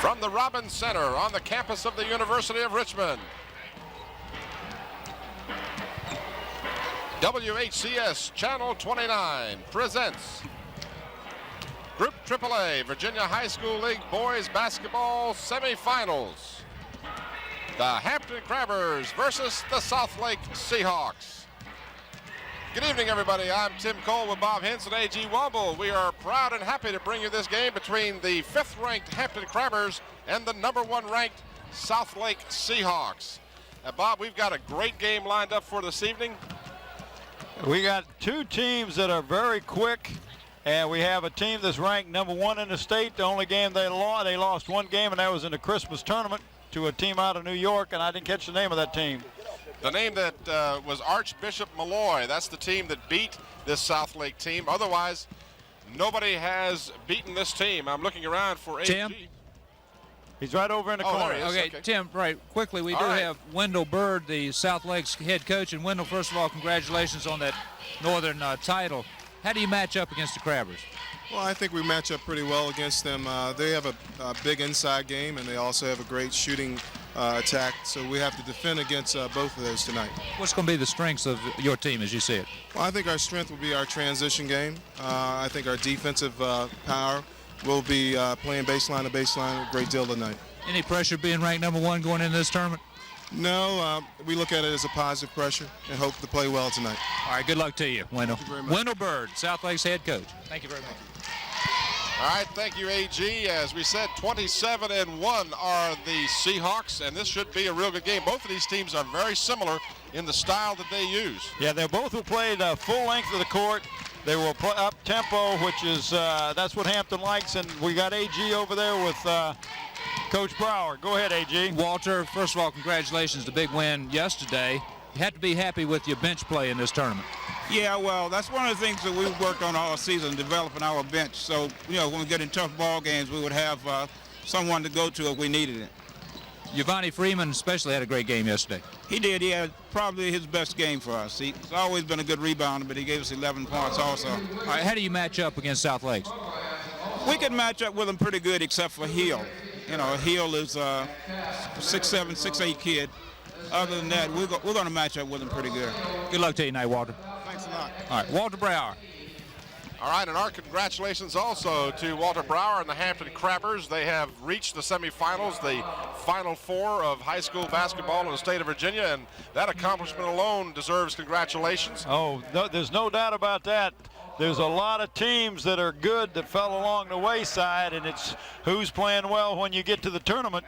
From the Robbins Center on the campus of the University of Richmond, WHCS Channel 29 presents Group AAA Virginia High School League Boys Basketball Semifinals. The Hampton Crabbers versus the Southlake Seahawks. Good evening, everybody. I'm Tim Cole with Bob Hintz and A.G. Womble. We are proud and happy to bring you this game between the 5th-ranked Hampton Crabbers and the number 1-ranked Southlake Seahawks. Bob, we've got a great game lined up for this evening. We got two teams that are very quick, and we have a team that's ranked number 1 in the state. The only game they lost one game, and that was in the Christmas tournament to a team out of New York, and I didn't catch the name of that team. The name that was Archbishop Malloy. That's the team that beat this Southlake team. Otherwise, nobody has beaten this team. I'm looking around for AG. Tim? He's right over in the corner. Okay, Tim, right, quickly, we do have Wendell Bird, the Southlake's head coach. And Wendell, first of all, congratulations on that Northern title. How do you match up against the Crabbers? Well, I think we match up pretty well against them. They have a big inside game, and they also have a great shooting attack, so we have to defend against both of those tonight. What's going to be the strengths of your team as you see it? Well, I think our strength will be our transition game. I think our defensive power will be playing baseline to baseline a great deal tonight. Any pressure being ranked number 1 going into this tournament? No, we look at it as a positive pressure and hope to play well tonight. All right, good luck to you, Wendell. Thank you very much. Wendell Bird, Southlake's head coach. Thank you very much. All right, thank you, AG. As we said, 27-1 are the Seahawks, and this should be a real good game. Both of these teams are very similar in the style that they use. Yeah, they both will play the full length of the court. They will play up tempo, which is that's what Hampton likes, and we got AG over there with Coach Brower. Go ahead, AG. Walter, first of all, congratulations, the big win yesterday. You have to be happy with your bench play in this tournament. Yeah, well, that's one of the things that we've worked on all season, developing our bench. So, you know, when we get in tough ball games, we would have someone to go to if we needed it. Giovanni Freeman especially had a great game yesterday. He did. He had probably his best game for us. He's always been a good rebounder, but he gave us 11 points also. All right, how do you match up against Southlake? We can match up with him pretty good except for Hill. You know, Hill is a 6'7", 6'8" kid. Other than that, we're going to match up with him pretty good. Good luck to you tonight, Walter. Thanks a lot. All right, Walter Brower. All right, and our congratulations also to Walter Brower and the Hampton Crabbers. They have reached the semifinals, the Final Four of high school basketball in the state of Virginia, and that accomplishment alone deserves congratulations. Oh, no, there's no doubt about that. There's a lot of teams that are good that fell along the wayside, and it's who's playing well when you get to the tournament.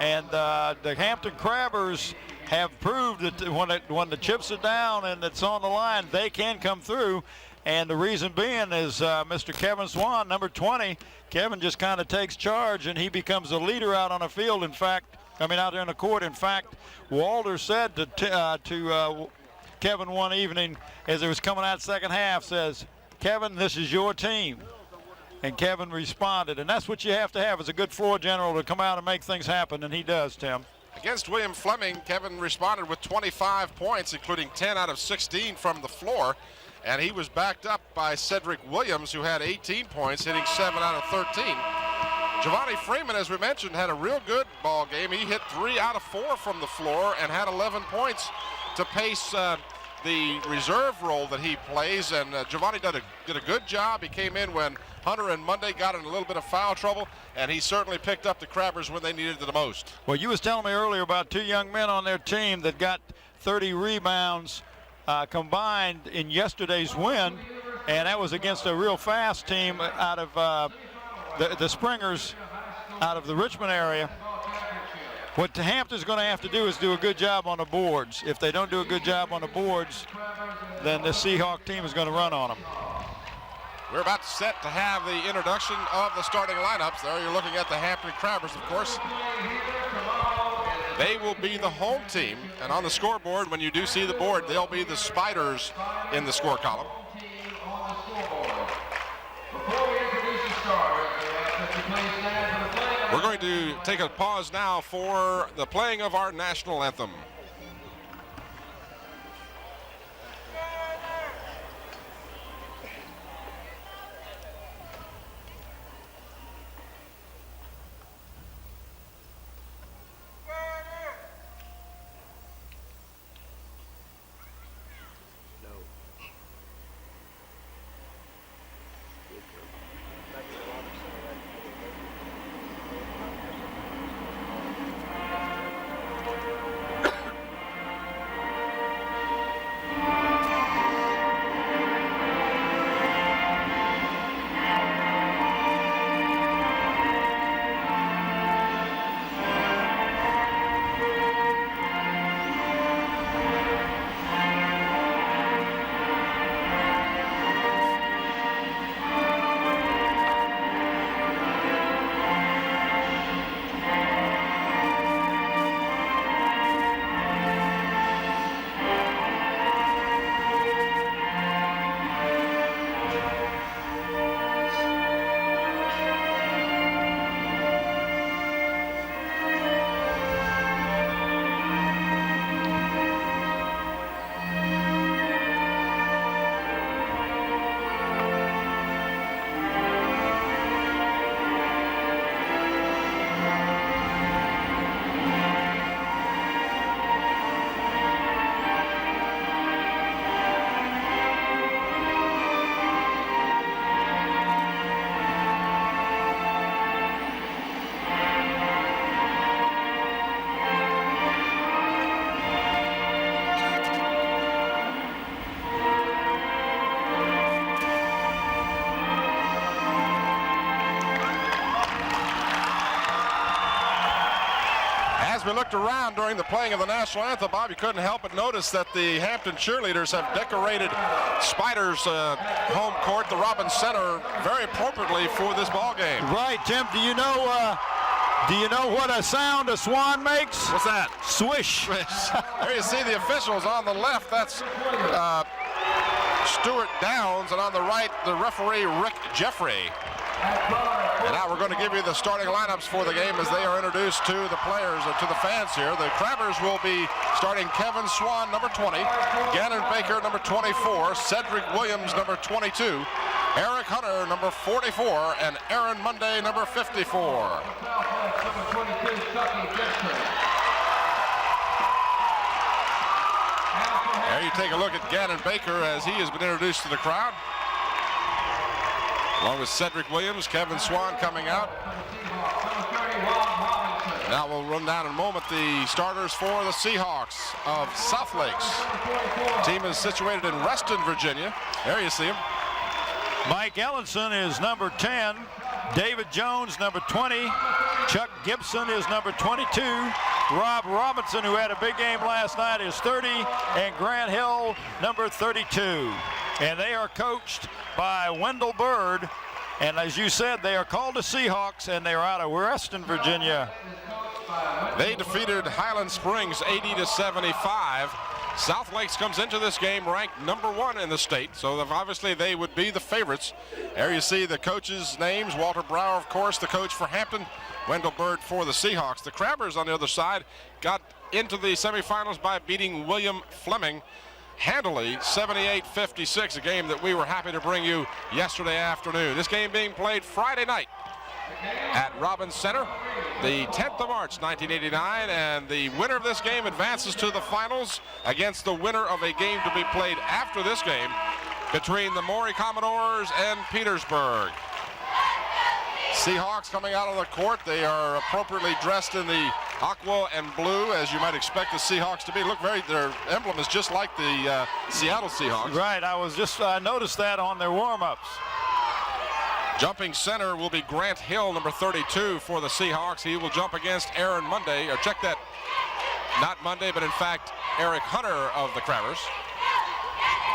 And the Hampton Crabbers have proved that when the chips are down and it's on the line, they can come through. And the reason being is Mr. Kevin Swan, number 20. Kevin just kind of takes charge, and he becomes a leader out on the field. In fact, out there in the court. In fact, Walter said to Kevin one evening as it was coming out second half, says, "Kevin, this is your team." And Kevin responded, and that's what you have to have as a good floor general to come out and make things happen, and he does, Tim. Against William Fleming, Kevin responded with 25 points, including 10 out of 16 from the floor. And he was backed up by Cedric Williams, who had 18 points, hitting 7 out of 13. Giovanni Freeman, as we mentioned, had a real good ball game. He hit 3 out of 4 from the floor and had 11 points to pace the reserve role that he plays. And Giovanni did a good job. He came in when Hunter and Monday got in a little bit of foul trouble, and he certainly picked up the Crabbers when they needed it the most. Well, you was telling me earlier about 2 young men on their team that got 30 rebounds combined in yesterday's win, and that was against a real fast team out of the Springers out of the Richmond area. What Hampton's going to have to do is do a good job on the boards. If they don't do a good job on the boards, then the Seahawk team is going to run on them. We're about set to have the introduction of the starting lineups. There you're looking at the Hampton Crabbers, of course. They will be the home team, and on the scoreboard, when you do see the board, they'll be the Spiders in the score column. We're going to take a pause now for the playing of our national anthem. we looked around during the playing of the national anthem, Bob, you couldn't help but notice that the Hampton cheerleaders have decorated Spiders home court, the Robbins Center, very appropriately for this ball game. Right, Tim. Do you know what a sound a swan makes? What's that? Swish. There you see the officials on the left. That's Stuart Downs, and on the right, the referee Rick Jeffrey. And now we're going to give you the starting lineups for the game as they are introduced to the players, or to the fans here. The Crabbers will be starting Kevin Swan, number 20, Gannon Baker, number 24, Cedric Williams, number 22, Eric Hunter, number 44, and Aaron Monday, number 54. There you take a look at Gannon Baker as he has been introduced to the crowd, along with Cedric Williams, Kevin Swan coming out. Now we'll run down in a moment the starters for the Seahawks of South Lakes. The team is situated in Reston, Virginia. There you see him. Mike Ellenson is number 10. David Jones, number 20. Chuck Gibson is number 22. Rob Robinson, who had a big game last night, is 30. And Grant Hill, number 32. And they are coached by Wendell Bird. And as you said, they are called the Seahawks, and they are out of Reston, Virginia. They defeated Highland Springs 80-75. South Lakes comes into this game ranked number 1 in the state, so obviously they would be the favorites. There you see the coaches' names. Walter Brower, of course, the coach for Hampton. Wendell Bird for the Seahawks. The Crabbers on the other side got into the semifinals by beating William Fleming handily, 78-56, a game that we were happy to bring you yesterday afternoon. This game being played Friday night at Robbins Center, the 10th of March, 1989, and the winner of this game advances to the finals against the winner of a game to be played after this game between the Maury Commodores and Petersburg. Seahawks coming out on the court. They are appropriately dressed in the aqua and blue, as you might expect the Seahawks to be. Look, their emblem is just like the Seattle Seahawks. Right, I noticed that on their warm-ups. Jumping center will be Grant Hill, number 32 for the Seahawks. He will jump against Aaron Monday, or check that, not Monday, but in fact, Eric Hunter of the Crabbers.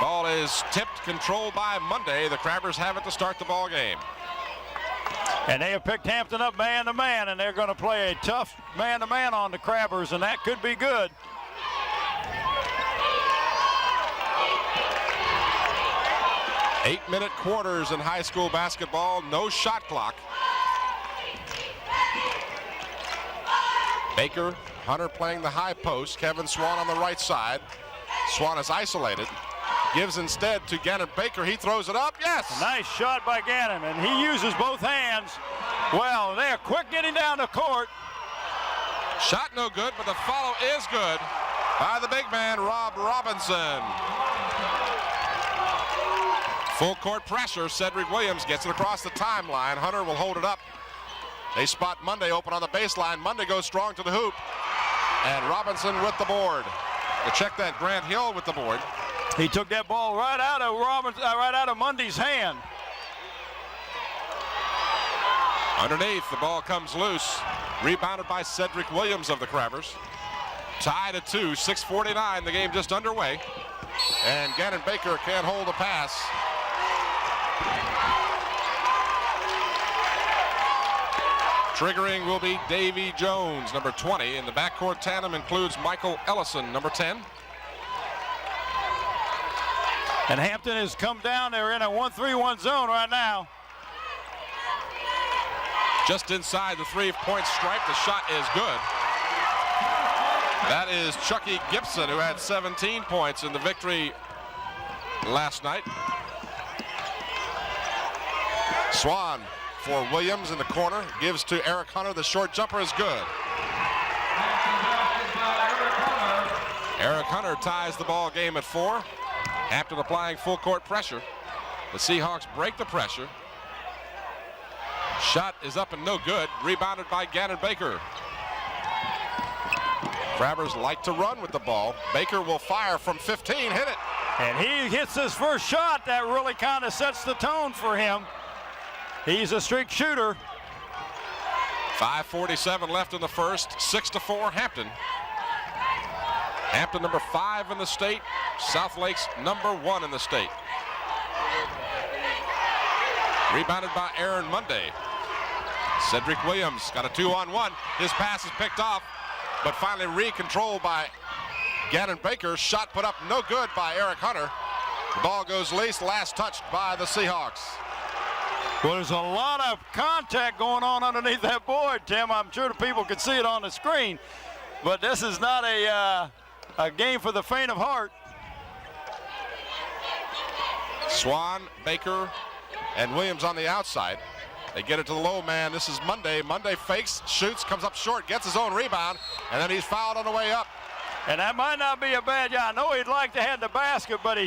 Ball is tipped, controlled by Monday. The Crabbers have it to start the ball game. And they have picked Hampton up man-to-man, and they're going to play a tough man-to-man on the Crabbers, and that could be good. Eight-minute quarters in high school basketball, no shot clock. Baker, Hunter playing the high post, Kevin Swan on the right side. Swan is isolated. Gives instead to Gannon Baker. He throws it up. Yes! A nice shot by Gannon, and he uses both hands. Well, they're quick getting down the court. Shot no good, but the follow is good by the big man, Rob Robinson. Full court pressure. Cedric Williams gets it across the timeline. Hunter will hold it up. They spot Monday open on the baseline. Monday goes strong to the hoop. And Robinson with the board. To check that, Grant Hill with the board. He took that ball right out of Monday's hand. Underneath, the ball comes loose. Rebounded by Cedric Williams of the Crabbers. Tied at 2, 6:49. The game just underway. And Gannon Baker can't hold the pass. Triggering will be Davy Jones, number 20. And the backcourt tandem includes Michael Ellison, number 10. And Hampton has come down. They're in a 1-3-1 zone right now. Just inside the three-point stripe. The shot is good. That is Chucky Gibson, who had 17 points in the victory last night. Swan for Williams in the corner. Gives to Eric Hunter. The short jumper is good. Eric Hunter ties the ball game at 4. Hampton applying full court pressure. The Seahawks break the pressure. Shot is up and no good. Rebounded by Gannon Baker. Crabbers like to run with the ball. Baker will fire from 15, hit it. And he hits his first shot. That really kind of sets the tone for him. He's a streak shooter. 5:47 left in the first. 6-4 Hampton. Hampton number 5 in the state. South Lakes number 1 in the state. Rebounded by Aaron Monday. Cedric Williams got a 2-on-1. His pass is picked off, but finally re-controlled by Gannon Baker. Shot put up no good by Eric Hunter. The ball goes loose, last touched by the Seahawks. Well, there's a lot of contact going on underneath that board, Tim. I'm sure the people can see it on the screen, but this is not a game for the faint of heart. Swan, Baker, and Williams on the outside. They get it to the low man. This is Monday. Monday fakes, shoots, comes up short, gets his own rebound, and then he's fouled on the way up. And that might not be a bad job. I know he'd like to have the basket, but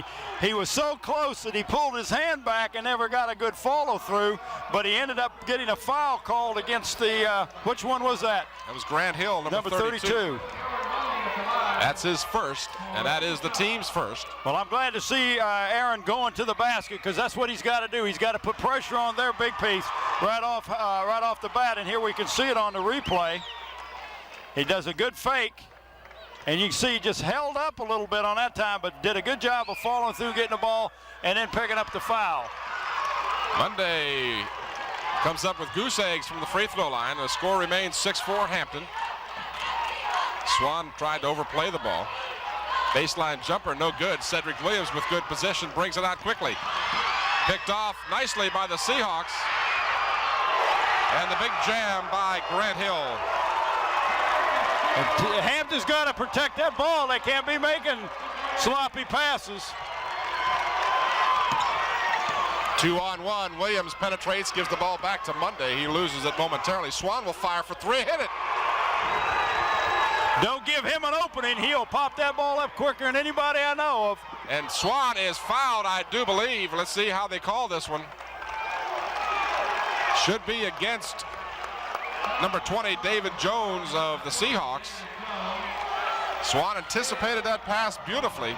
he was so close that he pulled his hand back and never got a good follow through, but he ended up getting a foul called against the, which one was that? That was Grant Hill, number 32. That's his first, and that is the team's first. Well, I'm glad to see Aaron going to the basket, because that's what he's got to do. He's got to put pressure on their big piece right off the bat, and here we can see it on the replay. He does a good fake, and you can see he just held up a little bit on that time, but did a good job of following through, getting the ball, and then picking up the foul. Monday comes up with goose eggs from the free throw line. The score remains 6-4 Hampton. Swan tried to overplay the ball. Baseline jumper, no good. Cedric Williams with good position, brings it out quickly. Picked off nicely by the Seahawks. And the big jam by Grant Hill. Hampton's got to protect that ball. They can't be making sloppy passes. 2-on-1. Williams penetrates, gives the ball back to Monday. He loses it momentarily. Swan will fire for 3, hit it. Don't give him an opening. He'll pop that ball up quicker than anybody I know of. And Swan is fouled, I do believe. Let's see how they call this one. Should be against number 20, David Jones of the Seahawks. Swan anticipated that pass beautifully.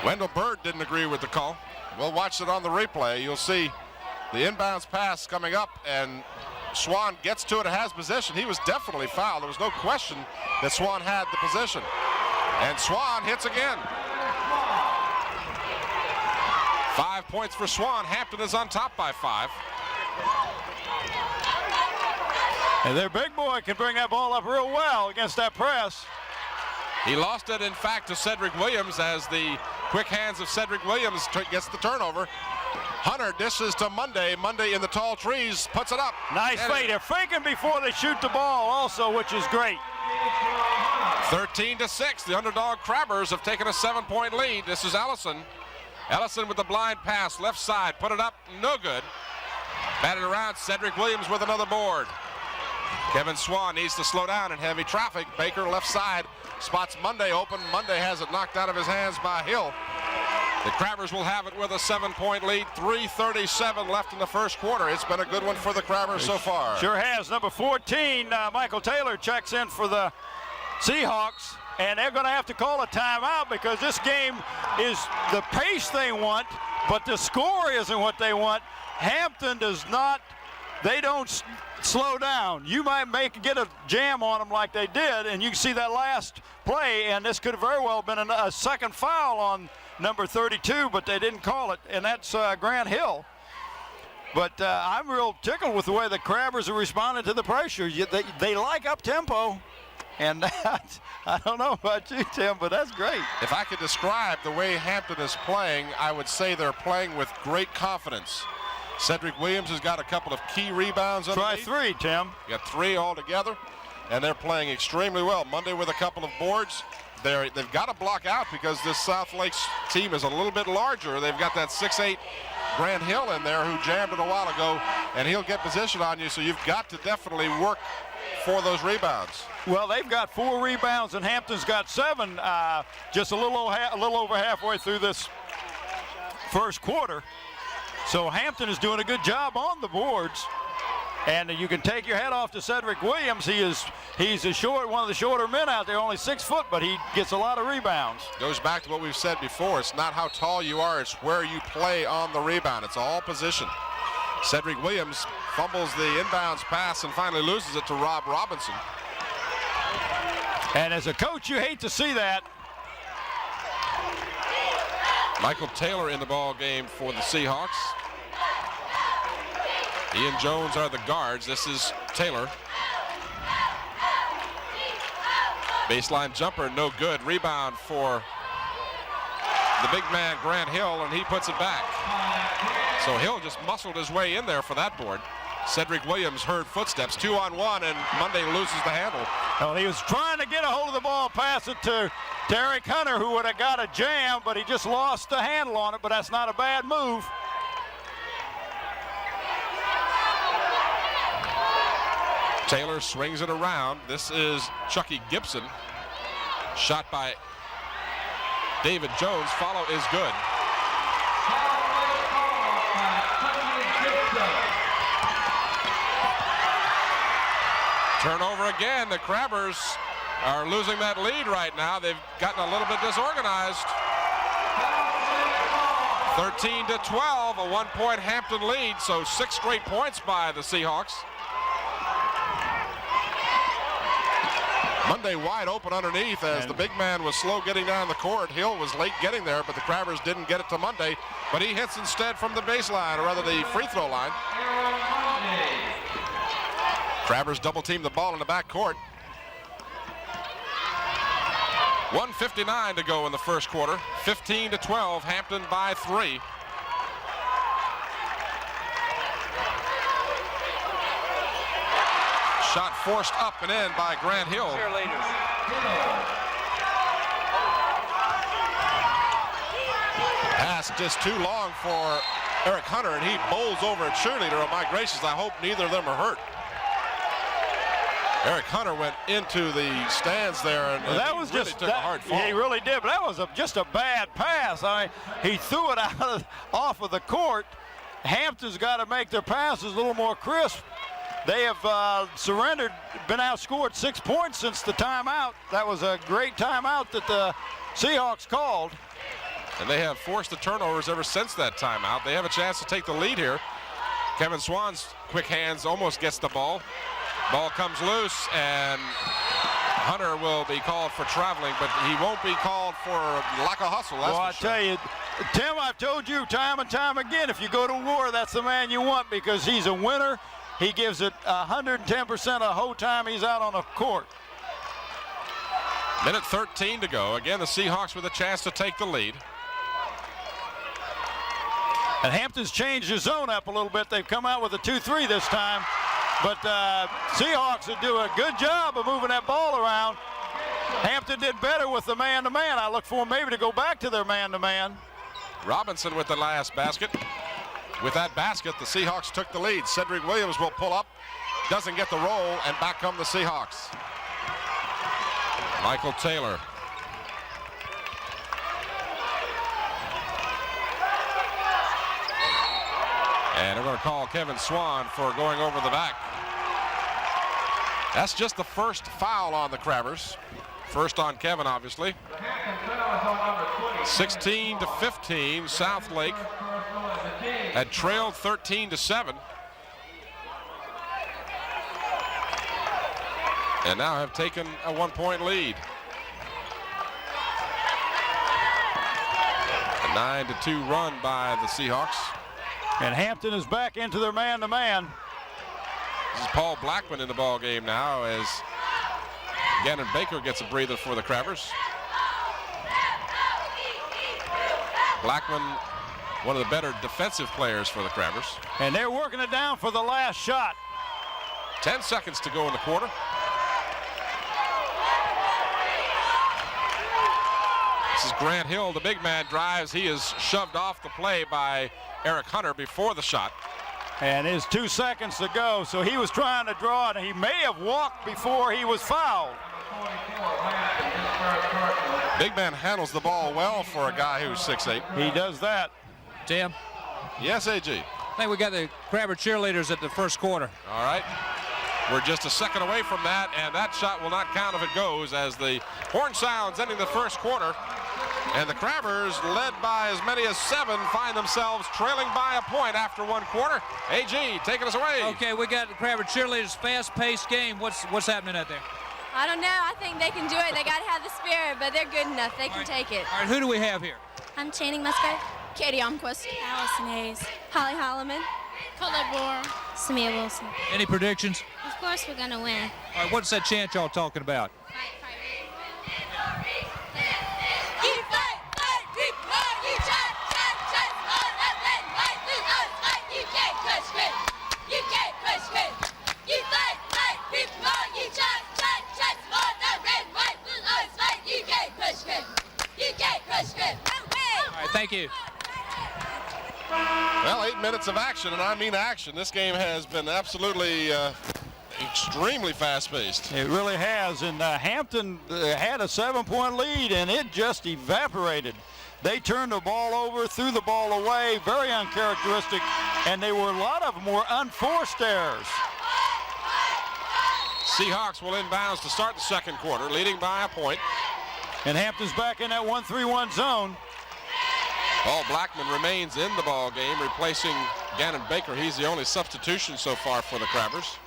Wendell Bird didn't agree with the call. We'll watch it on the replay. You'll see the inbounds pass coming up, and Swan gets to it and has possession. He was definitely fouled. There was no question that Swan had the position. And Swan hits again. 5 points for Swan. Hampton is on top by 5. And their big boy can bring that ball up real well against that press. He lost it, in fact, to Cedric Williams as the quick hands of Cedric Williams gets the turnover. Hunter dishes to Monday. Monday in the tall trees, puts it up. Nice fade. They're faking before they shoot the ball also, which is great. 13-6. The underdog Crabbers have taken a 7-point lead. This is Ellison. Ellison with the blind pass, left side, put it up, no good. Batted around, Cedric Williams with another board. Kevin Swan needs to slow down in heavy traffic. Baker left side, spots Monday open. Monday has it knocked out of his hands by Hill. The Crabbers will have it with a 7-point lead. 3:37 left in the first quarter. It's been a good one for the Crabbers so far. Sure has. Number 14, Michael Taylor checks in for the Seahawks, and they're going to have to call a timeout because this game is the pace they want, but the score isn't what they want. Hampton does not, they don't slow down. You might get a jam on them like they did, and you can see that last play, and this could have very well been a second foul on number 32, but they didn't call it, and that's Grant Hill. But I'm real tickled with the way the Crabbers are responding to the pressure. They like up-tempo, and that, I don't know about you, Tim, but that's great. If I could describe the way Hampton is playing, I would say they're playing with great confidence. Cedric Williams has got a couple of key rebounds. Try 3, Tim. Got 3 altogether, and they're playing extremely well. Monday with a couple of boards. They've got to block out because this South Lakes team is a little bit larger. They've got that 6'8" Grant Hill in there who jammed it a while ago, and he'll get position on you, so you've got to definitely work for those rebounds. Well, they've got 4 rebounds, and Hampton's got 7, just a little over halfway through this first quarter. So Hampton is doing a good job on the boards. And you can take your head off to Cedric Williams. He's one of the shorter men out there, only 6 foot, but he gets a lot of rebounds. Goes back to what we've said before. It's not how tall you are, it's where you play on the rebound. It's all position. Cedric Williams fumbles the inbounds pass and finally loses it to Rob Robinson. And as a coach, you hate to see that. Michael Taylor in the ball game for the Seahawks. He and Jones are the guards. This is Taylor. Baseline jumper, no good. Rebound for the big man, Grant Hill, and he puts it back. So Hill just muscled his way in there for that board. Cedric Williams heard footsteps, 2-on-1, and Monday loses the handle. Well, he was trying to get a hold of the ball, pass it to Derek Hunter, who would have got a jam, but he just lost the handle on it, but that's not a bad move. Taylor swings it around. This is Chucky Gibson. Shot by David Jones. Follow is good. Turnover again. The Crabbers are losing that lead right now. They've gotten a little bit disorganized. 13-12, a 1-point Hampton lead, so 6 straight points by the Seahawks. Monday wide open underneath as the big man was slow getting down the court. Hill was late getting there, but the Crabbers didn't get it to Monday. But he hits instead from the baseline, or rather the free throw line. Crabbers double team the ball in the back court. 1:59 to go in the first quarter. 15-12, Hampton by 3. Shot forced up and in by Grant Hill. Pass just too long for Eric Hunter, and he bowls over a cheerleader. Oh my gracious, I hope neither of them are hurt. Eric Hunter went into the stands there, and that was really just took a hard fall. He really did, but that was just a bad pass. I mean, he threw it off of the court. Hampton's got to make their passes a little more crisp. They have surrendered, been outscored 6 points since the timeout. That was a great timeout that the Seahawks called. And they have forced the turnovers ever since that timeout. They have a chance to take the lead here. Kevin Swan's quick hands almost gets the ball. Ball comes loose, and Hunter will be called for traveling, but he won't be called for lack of hustle. That's well, I for sure. tell you, Tim, I've told you time and time again, if you go to war, that's the man you want because he's a winner. He gives it 110% the whole time he's out on the court. Minute 13 to go. Again, the Seahawks with a chance to take the lead. And Hampton's changed his zone up a little bit. They've come out with a 2-3 this time. But Seahawks would do a good job of moving that ball around. Hampton did better with the man-to-man. I look for them maybe to go back to their man-to-man. Robinson with the last basket. With that basket, the Seahawks took the lead. Cedric Williams will pull up, doesn't get the roll, and back come the Seahawks. Michael Taylor. And they're going to call Kevin Swan for going over the back. That's just the first foul on the Crabbers. First on Kevin, obviously. 16-15, Southlake had trailed 13-7. And now have taken a 1-point lead. A 9-2 run by the Seahawks. And Hampton is back into their man-to-man. This is Paul Blackman in the ball game now as Gannon Baker gets a breather for the Crabbers. Blackman, one of the better defensive players for the Crabbers. And they're working it down for the last shot. 10 seconds to go in the quarter. This is Grant Hill, the big man drives. He is shoved off the play by Eric Hunter before the shot. And it's 2 seconds to go, so he was trying to draw it. He may have walked before he was fouled. Big man handles the ball well for a guy who's 6'8". He does that. Tim? Yes, AG. I think we got the Crabber cheerleaders at the first quarter. All right. We're just a second away from that, and that shot will not count if it goes as the horn sounds ending the first quarter. And the Crabbers, led by as many as 7, find themselves trailing by a point after 1 quarter. AG, taking us away. Okay, we got the Crabber cheerleaders, fast-paced game. What's happening out there? I don't know. I think they can do it. They got to have the spirit, but they're good enough. They can take it. All right, who do we have here? I'm Channing Musgrave. Katie Almquist. Allison Hayes. Holly Holloman. Colette Bohr. Samia Wilson. Any predictions? Of course we're going to win. All right, what's that chant y'all talking about? All right, thank you. Well, 8 minutes of action, and I mean action. This game has been absolutely extremely fast-paced. It really has, and Hampton had a 7-point lead, and it just evaporated. They turned the ball over, threw the ball away, very uncharacteristic, and a lot of them were unforced errors. Seahawks will inbounds to start the 2nd quarter, leading by a point. And Hampton's back in that 1-3-1 zone. Paul Blackman remains in the ball game, replacing Gannon Baker. He's the only substitution so far for the Crabbers.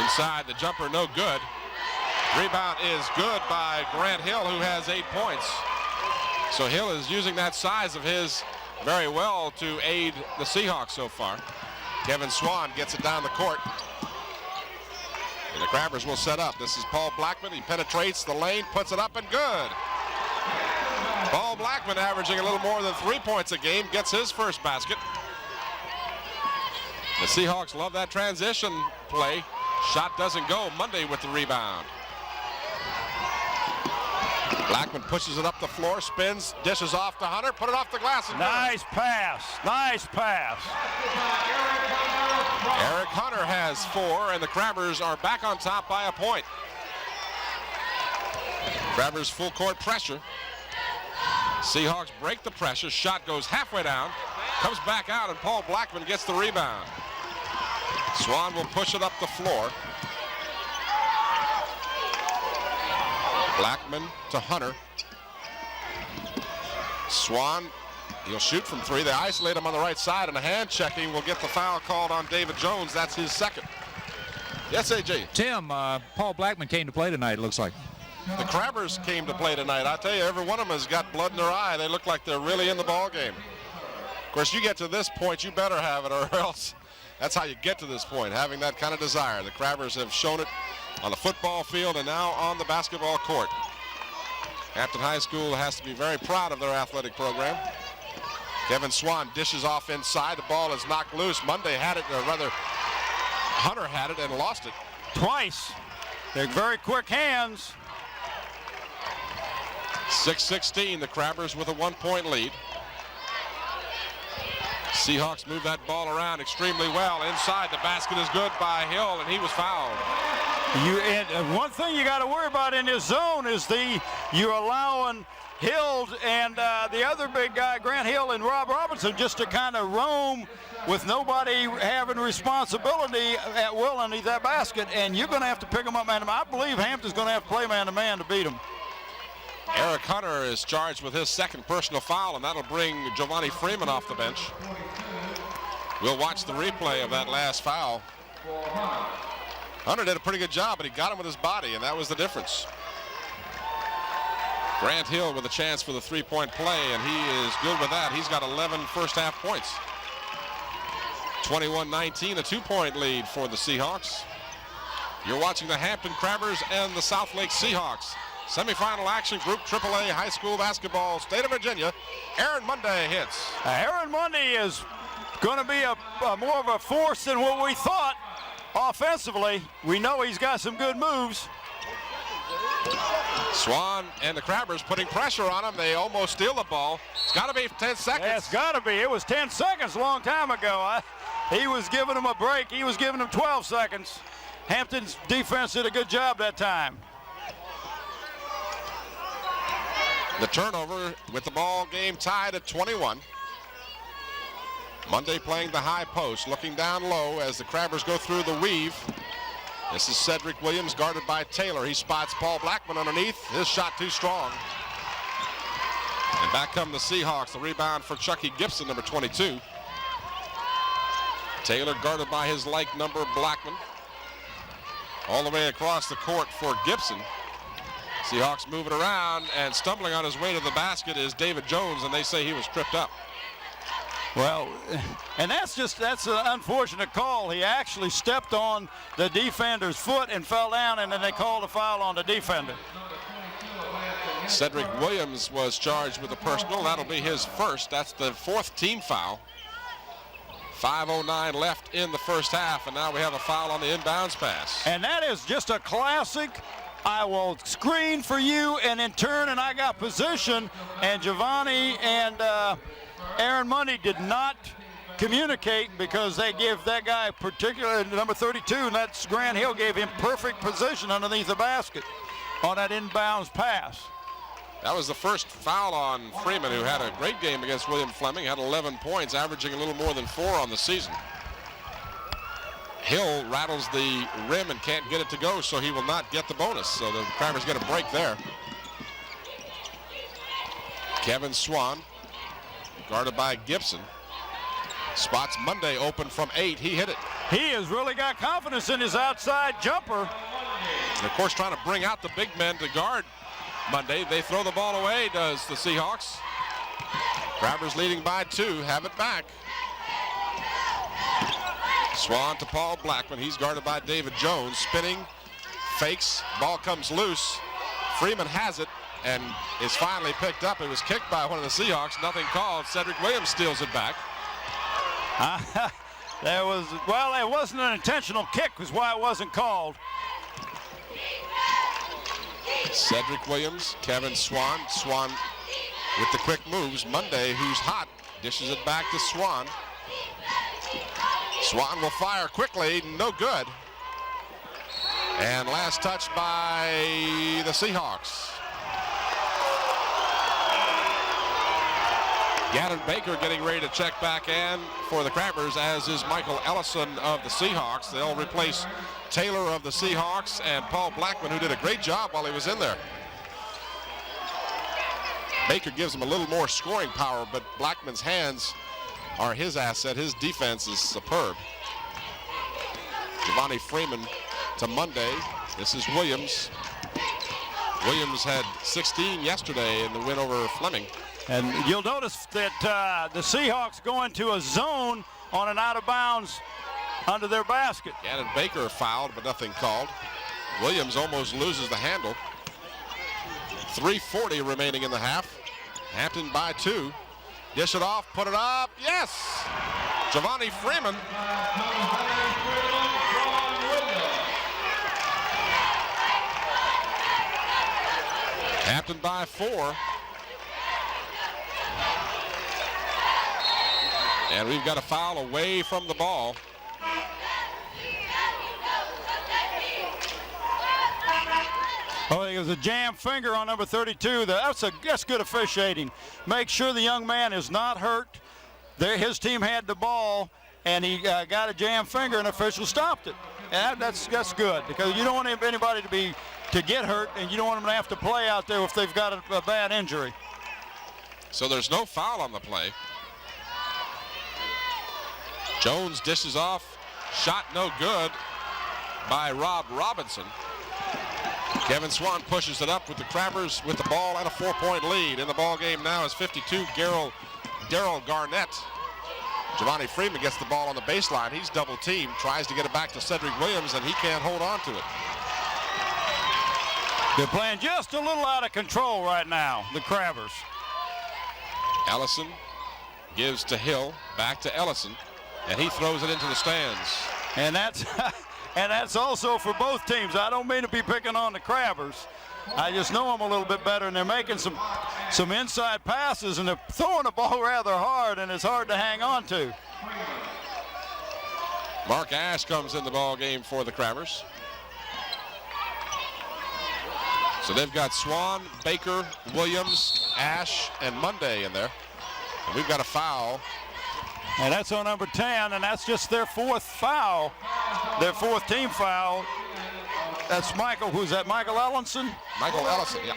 Inside, the jumper no good. Rebound is good by Grant Hill, who has 8 points. So Hill is using that size of his very well to aid the Seahawks so far. Kevin Swan gets it down the court. And the Crabbers will set up. This is Paul Blackman. He penetrates the lane, puts it up, and good. Paul Blackman, averaging a little more than 3 points a game, gets his first basket. The Seahawks love that transition play. Shot doesn't go. Monday with the rebound. Blackman pushes it up the floor, spins, dishes off to Hunter, put it off the glass. And Nice pass. Nice pass. Eric Hunter has 4, and the Crabbers are back on top by a point. Crabbers full court pressure. Seahawks break the pressure. Shot goes halfway down, comes back out, and Paul Blackman gets the rebound. Swan will push it up the floor. Blackman to Hunter. Swan, he'll shoot from 3. They isolate him on the right side, and a hand checking will get the foul called on David Jones. That's his 2nd. Yes, AJ. Tim, Paul Blackman came to play tonight, it looks like. The Crabbers came to play tonight. I tell you, every one of them has got blood in their eye. They look like they're really in the ball game. Of course, you get to this point, you better have it, or else that's how you get to this point, having that kind of desire. The Crabbers have shown it on the football field and now on the basketball court. Hampton High School has to be very proud of their athletic program. Kevin Swan dishes off inside. The ball is knocked loose. Monday had it, or rather, Hunter had it and lost it. Twice. They're very quick hands. 6-16, the Crabbers with a 1-point lead. Seahawks move that ball around extremely well. Inside, the basket is good by Hill, and he was fouled. And one thing you got to worry about in this zone is you're allowing Hill and the other big guy, Grant Hill and Rob Robinson, just to kind of roam with nobody having responsibility at will underneath that basket, and you're going to have to pick them up man-to-man. I believe Hampton's going to have to play man-to-man to beat them. Eric Hunter is charged with his 2nd personal foul, and that'll bring Giovanni Freeman off the bench. We'll watch the replay of that last foul. Hunter did a pretty good job, but he got him with his body, and that was the difference. Grant Hill with a chance for the 3-point play, and he is good with that. He's got 11 first-half points. 21-19, a 2-point lead for the Seahawks. You're watching the Hampton Crabbers and the Southlake Seahawks. Semifinal action, Group AAA high school basketball, State of Virginia. Aaron Monday hits. Aaron Monday is going to be a more of a force than what we thought offensively. We know he's got some good moves. Swan and the Crabbers putting pressure on him. They almost steal the ball. It's got to be 10 seconds. Yeah, it's got to be. It was 10 seconds a long time ago. He was giving them a break. He was giving them 12 seconds. Hampton's defense did a good job that time. The turnover with the ball game tied at 21. Monday playing the high post, looking down low as the Crabbers go through the weave. This is Cedric Williams guarded by Taylor. He spots Paul Blackman underneath. His shot too strong. And back come the Seahawks. The rebound for Chucky Gibson, number 22. Taylor guarded by his like number Blackman. All the way across the court for Gibson. Seahawks moving around, and stumbling on his way to the basket is David Jones, and they say he was tripped up. Well, and that's an unfortunate call. He actually stepped on the defender's foot and fell down, and then they called a foul on the defender. Cedric Williams was charged with a personal. That'll be his first. That's the 4th team foul. 5:09 left in the first half, and now we have a foul on the inbounds pass. And that is just a classic. I will screen for you, and in turn, and I got position, and Giovanni and Aaron Money did not communicate because they give that guy, particularly number 32, and that's Grant Hill, gave him perfect position underneath the basket on that inbounds pass. That was the first foul on Freeman, who had a great game against William Fleming, had 11 points, averaging a little more than 4 on the season. Hill rattles the rim and can't get it to go, so he will not get the bonus. So the Crabbers get a break there. Kevin Swan, guarded by Gibson, spots Monday open from 8. He hit it. He has really got confidence in his outside jumper. And of course, trying to bring out the big men to guard Monday. They throw the ball away, does the Seahawks. Crabbers leading by 2, have it back. Swan to Paul Blackman. He's guarded by David Jones. Spinning, fakes, ball comes loose. Freeman has it and is finally picked up. It was kicked by one of the Seahawks. Nothing called. Cedric Williams steals it back. It wasn't an intentional kick, was why it wasn't called. Cedric Williams, Kevin Swan. Swan with the quick moves. Monday, who's hot, dishes it back to Swan. Swan will fire quickly, no good. And last touch by the Seahawks. Gannon Baker getting ready to check back in for the Crabbers, as is Michael Ellison of the Seahawks. They'll replace Taylor of the Seahawks and Paul Blackman, who did a great job while he was in there. Baker gives him a little more scoring power, but Blackman's hands are his asset. His defense is superb. Giovanni Freeman to Monday. This is Williams. Williams had 16 yesterday in the win over Fleming. And you'll notice that the Seahawks go into a zone on an out of bounds under their basket. Gannon Baker fouled, but nothing called. Williams almost loses the handle. 3:40 remaining in the half. Hampton by 2. Dish it off, put it up, yes! Giovanni Freeman. Hampton by 4. And we've got a foul away from the ball. Oh, it was a jam finger on number 32. That's good officiating. Make sure the young man is not hurt. His team had the ball, and he got a jam finger, and the official stopped it. And that's good, because you don't want anybody to get hurt, and you don't want them to have to play out there if they've got a bad injury. So there's no foul on the play. Jones dishes off, shot no good by Rob Robinson. Kevin Swan pushes it up with the Crabbers with the ball and a 4-point lead. In the ball game now is 52, Darrell Garnett. Giovanni Freeman gets the ball on the baseline. He's double teamed, tries to get it back to Cedric Williams, and he can't hold on to it. They're playing just a little out of control right now, the Crabbers. Ellison gives to Hill, back to Ellison, and he throws it into the stands. And that's also for both teams. I don't mean to be picking on the Crabbers. I just know them a little bit better, and they're making some inside passes, and they're throwing the ball rather hard, and it's hard to hang on to. Mark Ash comes in the ball game for the Crabbers. So they've got Swan, Baker, Williams, Ash, and Monday in there. And we've got a foul. And that's on number 10, and that's just their 4th foul, their 4th team foul. That's Michael. Who's that? Michael Ellenson? Michael Ellison, yeah.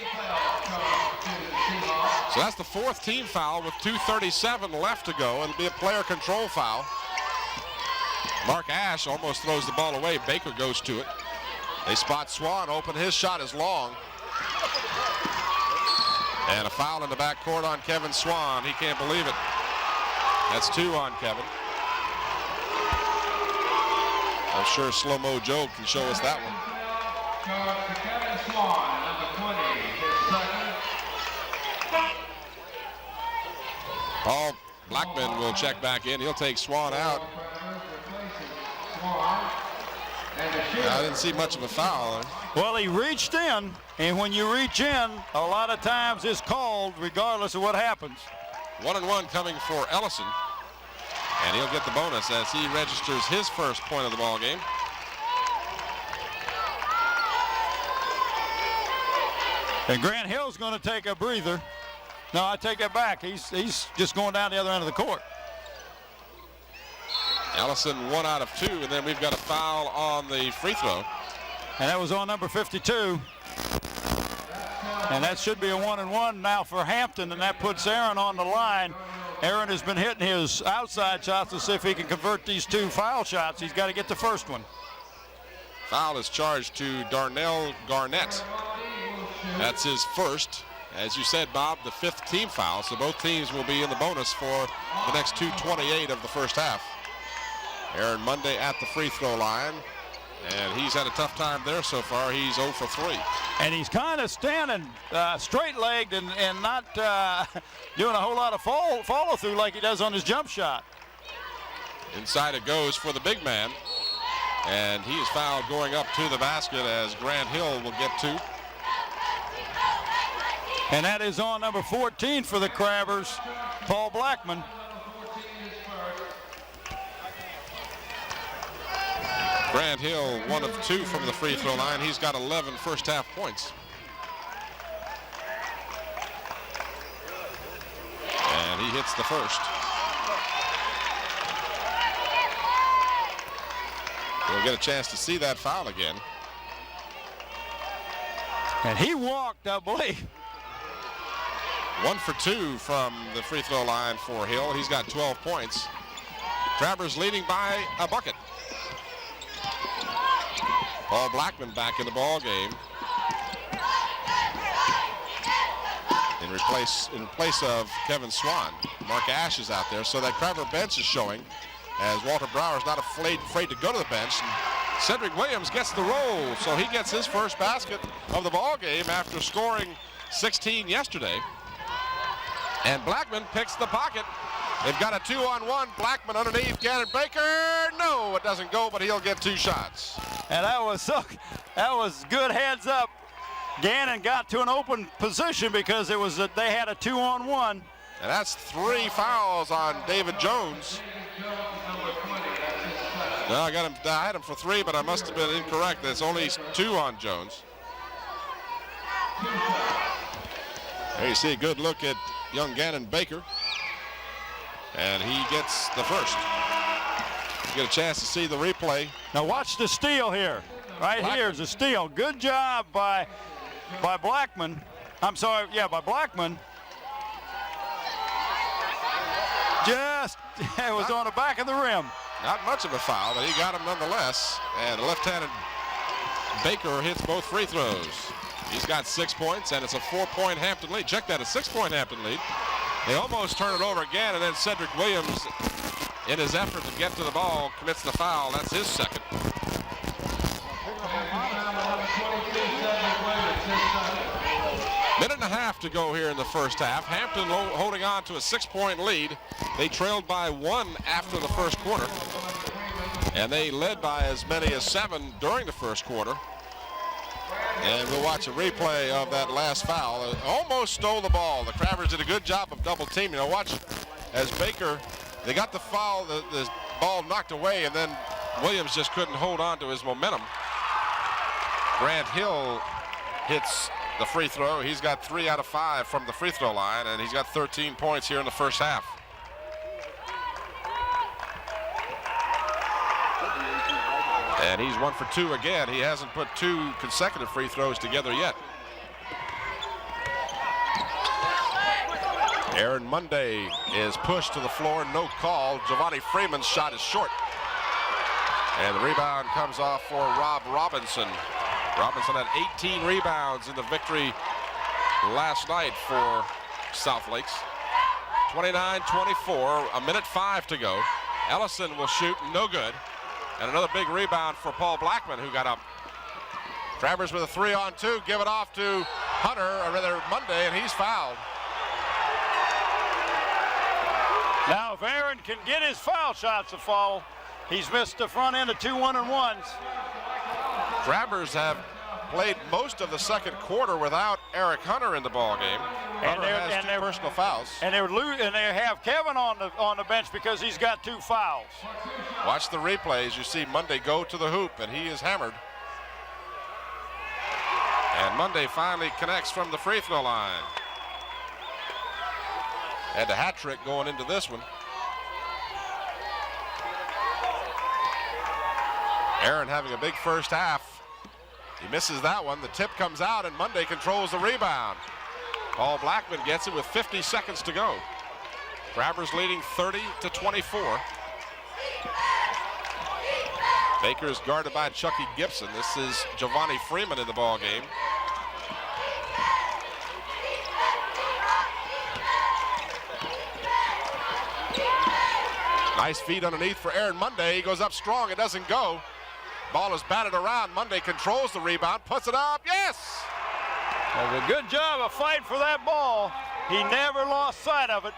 So that's the 4th team foul with 2:37 left to go. It'll be a player control foul. Mark Ash almost throws the ball away. Baker goes to it. They spot Swan open. His shot is long. And a foul in the backcourt on Kevin Swan. He can't believe it. That's 2 on Kevin. I'm sure Slow Mo Joe can show us that one. Kevin Swan, number 20, his second. Paul Blackman will check back in. He'll take Swan out. I didn't see much of a foul. Well, he reached in, and when you reach in, a lot of times it's called regardless of what happens. 1-and-1 coming for Ellison. And he'll get the bonus as he registers his first point of the ball game. And Grant Hill's going to take a breather. No, I take that back. He's just going down the other end of the court. Ellison 1 out of 2, and then we've got a foul on the free throw. And that was on number 52. And that should be a 1-and-1 now for Hampton, and that puts Aaron on the line. Aaron has been hitting his outside shots to see if he can convert these 2 foul shots. He's got to get the first one. Foul is charged to Darnell Garnett. That's his first. As you said, Bob, the 5th team foul, so both teams will be in the bonus for the next 2:28 of the first half. Aaron Monday at the free throw line, and he's had a tough time there so far. He's 0 for 3. And he's kind of standing straight-legged and not doing a whole lot of follow-through like he does on his jump shot. Inside it goes for the big man, and he is fouled going up to the basket as Grant Hill will get 2. And that is on number 14 for the Crabbers, Paul Blackman. Grant Hill 1 of 2 from the free throw line. He's got 11 first half points. And he hits the first. We'll get a chance to see that foul again. And he walked, I believe. 1 for 2 from the free throw line for Hill. He's got 12 points. Travers leading by a bucket. Paul Blackman back in the ball game. In place of Kevin Swan. Mark Ash is out there, so that Craver bench is showing as Walter Brower's not afraid to go to the bench. And Cedric Williams gets the roll, so he gets his first basket of the ball game after scoring 16 yesterday. And Blackman picks the pocket. They've got a 2-on-1. Blackman underneath. Gannon Baker. No, it doesn't go, but he'll get 2 shots. And that was good heads up. Gannon got to an open position because it was they had a 2-on-1. And that's 3 fouls on David Jones. No, I had him for 3, but I must have been incorrect. That's only 2 on Jones. There you see a good look at young Gannon Baker. And he gets the first. You get a chance to see the replay. Now watch the steal here. Here's a steal. Good job by Blackman. I'm sorry, yeah, by Blackman. Just, it was on the back of the rim. Not much of a foul, but he got him nonetheless. And the left-handed Baker hits both free throws. He's got 6 points, and it's a 4-point Hampton lead. Check that, a 6-point Hampton lead. They almost turn it over again, and then Cedric Williams, in his effort to get to the ball, commits the foul. That's his second. Minute and a half to go here in the first half. Hampton holding on to a 6-point lead. They trailed by 1 after the first quarter, and they led by as many as 7 during the first quarter. And we'll watch a replay of that last foul. Almost stole the ball. The Crabbers did a good job of double teaming. Now watch as Baker, they got the foul, the ball knocked away, and then Williams just couldn't hold on to his momentum. Grant Hill hits the free throw. He's got 3 out of 5 from the free throw line, and he's got 13 points here in the first half. And he's 1 for 2 again. He hasn't put 2 consecutive free throws together yet. Aaron Monday is pushed to the floor, no call. Giovanni Freeman's shot is short. And the rebound comes off for Rob Robinson. Robinson had 18 rebounds in the victory last night for South Lakes. 29-24, 1:05 to go. Ellison will shoot, no good. And another big rebound for Paul Blackman, who got up. Travers with a 3-on-2, give it off to Hunter, or rather Monday, and he's fouled. Now, if Aaron can get his foul shots to fall, he's missed the front end of 2 1-and-1s. Travers have played most of the second quarter without Eric Hunter in the ball game. Hunter has 2 personal fouls. And they have Kevin on the bench because he's got 2 fouls. Watch the replays. You see Monday go to the hoop, and he is hammered. And Monday finally connects from the free throw line. Had the hat trick going into this one. Aaron having a big first half. He misses that one. The tip comes out, and Monday controls the rebound. Paul Blackman gets it with 50 seconds to go. Travers leading 30-24. Baker is guarded by Chucky Gibson. This is Giovanni Freeman in the ball game. Nice feed underneath for Aaron Monday. He goes up strong. It doesn't go. Ball is batted around. Monday controls the rebound, puts it up. Yes! Does a good job of fighting for that ball. He never lost sight of it.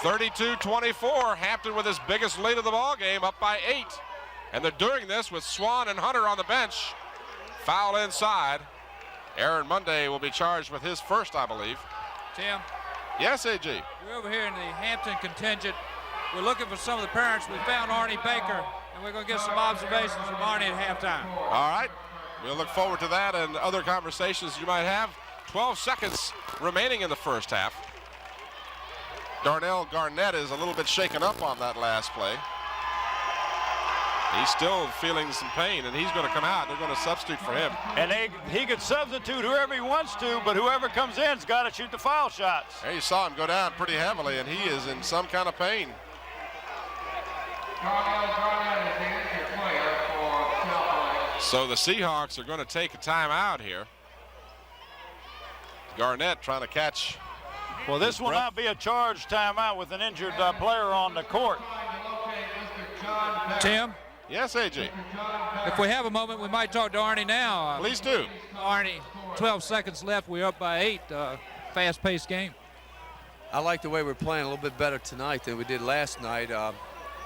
32-24. Hampton with his biggest lead of the ball game, up by 8. And they're doing this with Swan and Hunter on the bench. Foul inside. Aaron Monday will be charged with his first, I believe. Tim? Yes, AG. We're over here in the Hampton contingent. We're looking for some of the parents. We found Arnie Baker, and we're going to get some observations from Arnie at halftime. All right. We'll look forward to that and other conversations you might have. 12 seconds remaining in the first half. Darnell Garnett is a little bit shaken up on that last play. He's still feeling some pain, and he's going to come out. They're going to substitute for him. And he could substitute whoever he wants to, but whoever comes in's got to shoot the foul shots. There you saw him go down pretty heavily, and he is in some kind of pain. So the Seahawks are going to take a timeout here. Garnett trying to catch. Well, this will not be a charged timeout with an injured player on the court. Tim? Yes, AJ. If we have a moment, we might talk to Arnie now. Please do. Arnie, 12 seconds left. We're up by 8. Fast-paced game. I like the way we're playing a little bit better tonight than we did last night.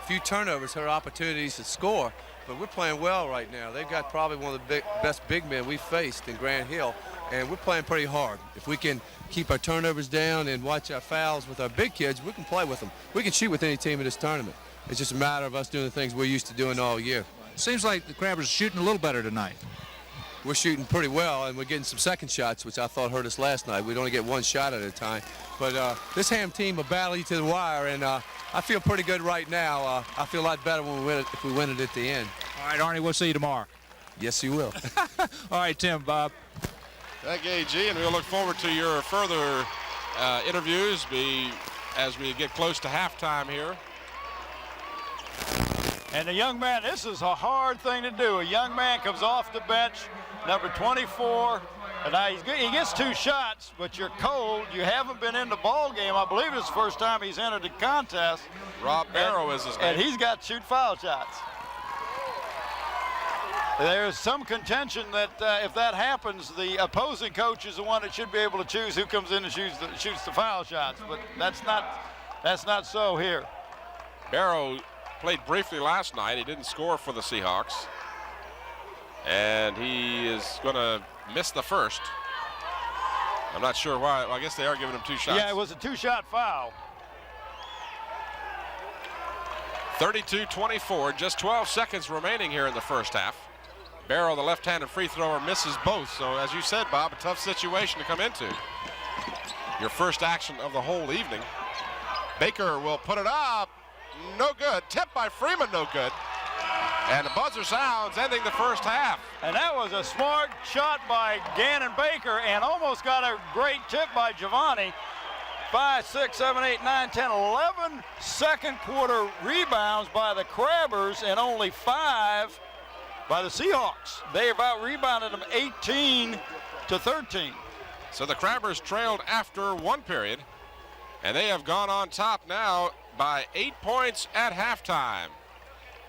Few turnovers, hurt opportunities to score, but we're playing well right now. They've got probably one of the best big men we've faced in Grant Hill, and we're playing pretty hard. If we can keep our turnovers down and watch our fouls with our big kids, we can play with them. We can shoot with any team in this tournament. It's just a matter of us doing the things we're used to doing all year. Seems like the Crabbers are shooting a little better tonight. We're shooting pretty well, and we're getting some second shots, which I thought hurt us last night. We'd only get 1 shot at a time. But this Ham team will battle you to the wire, and I feel pretty good right now. I feel a lot better when we win it, if we win it at the end. All right, Arnie, we'll see you tomorrow. Yes, you will. All right, Tim, Bob. Thank you, AG, and we'll look forward to your further interviews as we get close to halftime here. And the young man, this is a hard thing to do. A young man comes off the bench, number 24. And now he gets 2 shots, but you're cold. You haven't been in the ball game. I believe it's the first time he's entered the contest. Rob Barrow is his name. And he's got to shoot foul shots. There's some contention that if that happens, the opposing coach is the one that should be able to choose who comes in and shoots the foul shots. But that's not so here. Barrow played briefly last night. He didn't score for the Seahawks. And he is going to miss the first. I'm not sure why. Well, I guess they are giving him 2 shots. Yeah, it was a 2-shot foul. 32-24, just 12 seconds remaining here in the first half. Barrow, the left-handed free thrower, misses both. So as you said, Bob, a tough situation to come into. Your first action of the whole evening. Baker will put it up. No good. Tipped by Freeman, no good. And the buzzer sounds, ending the first half. And that was a smart shot by Gannon Baker and almost got a great tip by Giovanni. 5, 6, 7, 8, 9, 10, 11 second quarter rebounds by the Crabbers and only 5 by the Seahawks. They about rebounded them 18 to 13. So the Crabbers trailed after one period, and they have gone on top now by 8 points at halftime.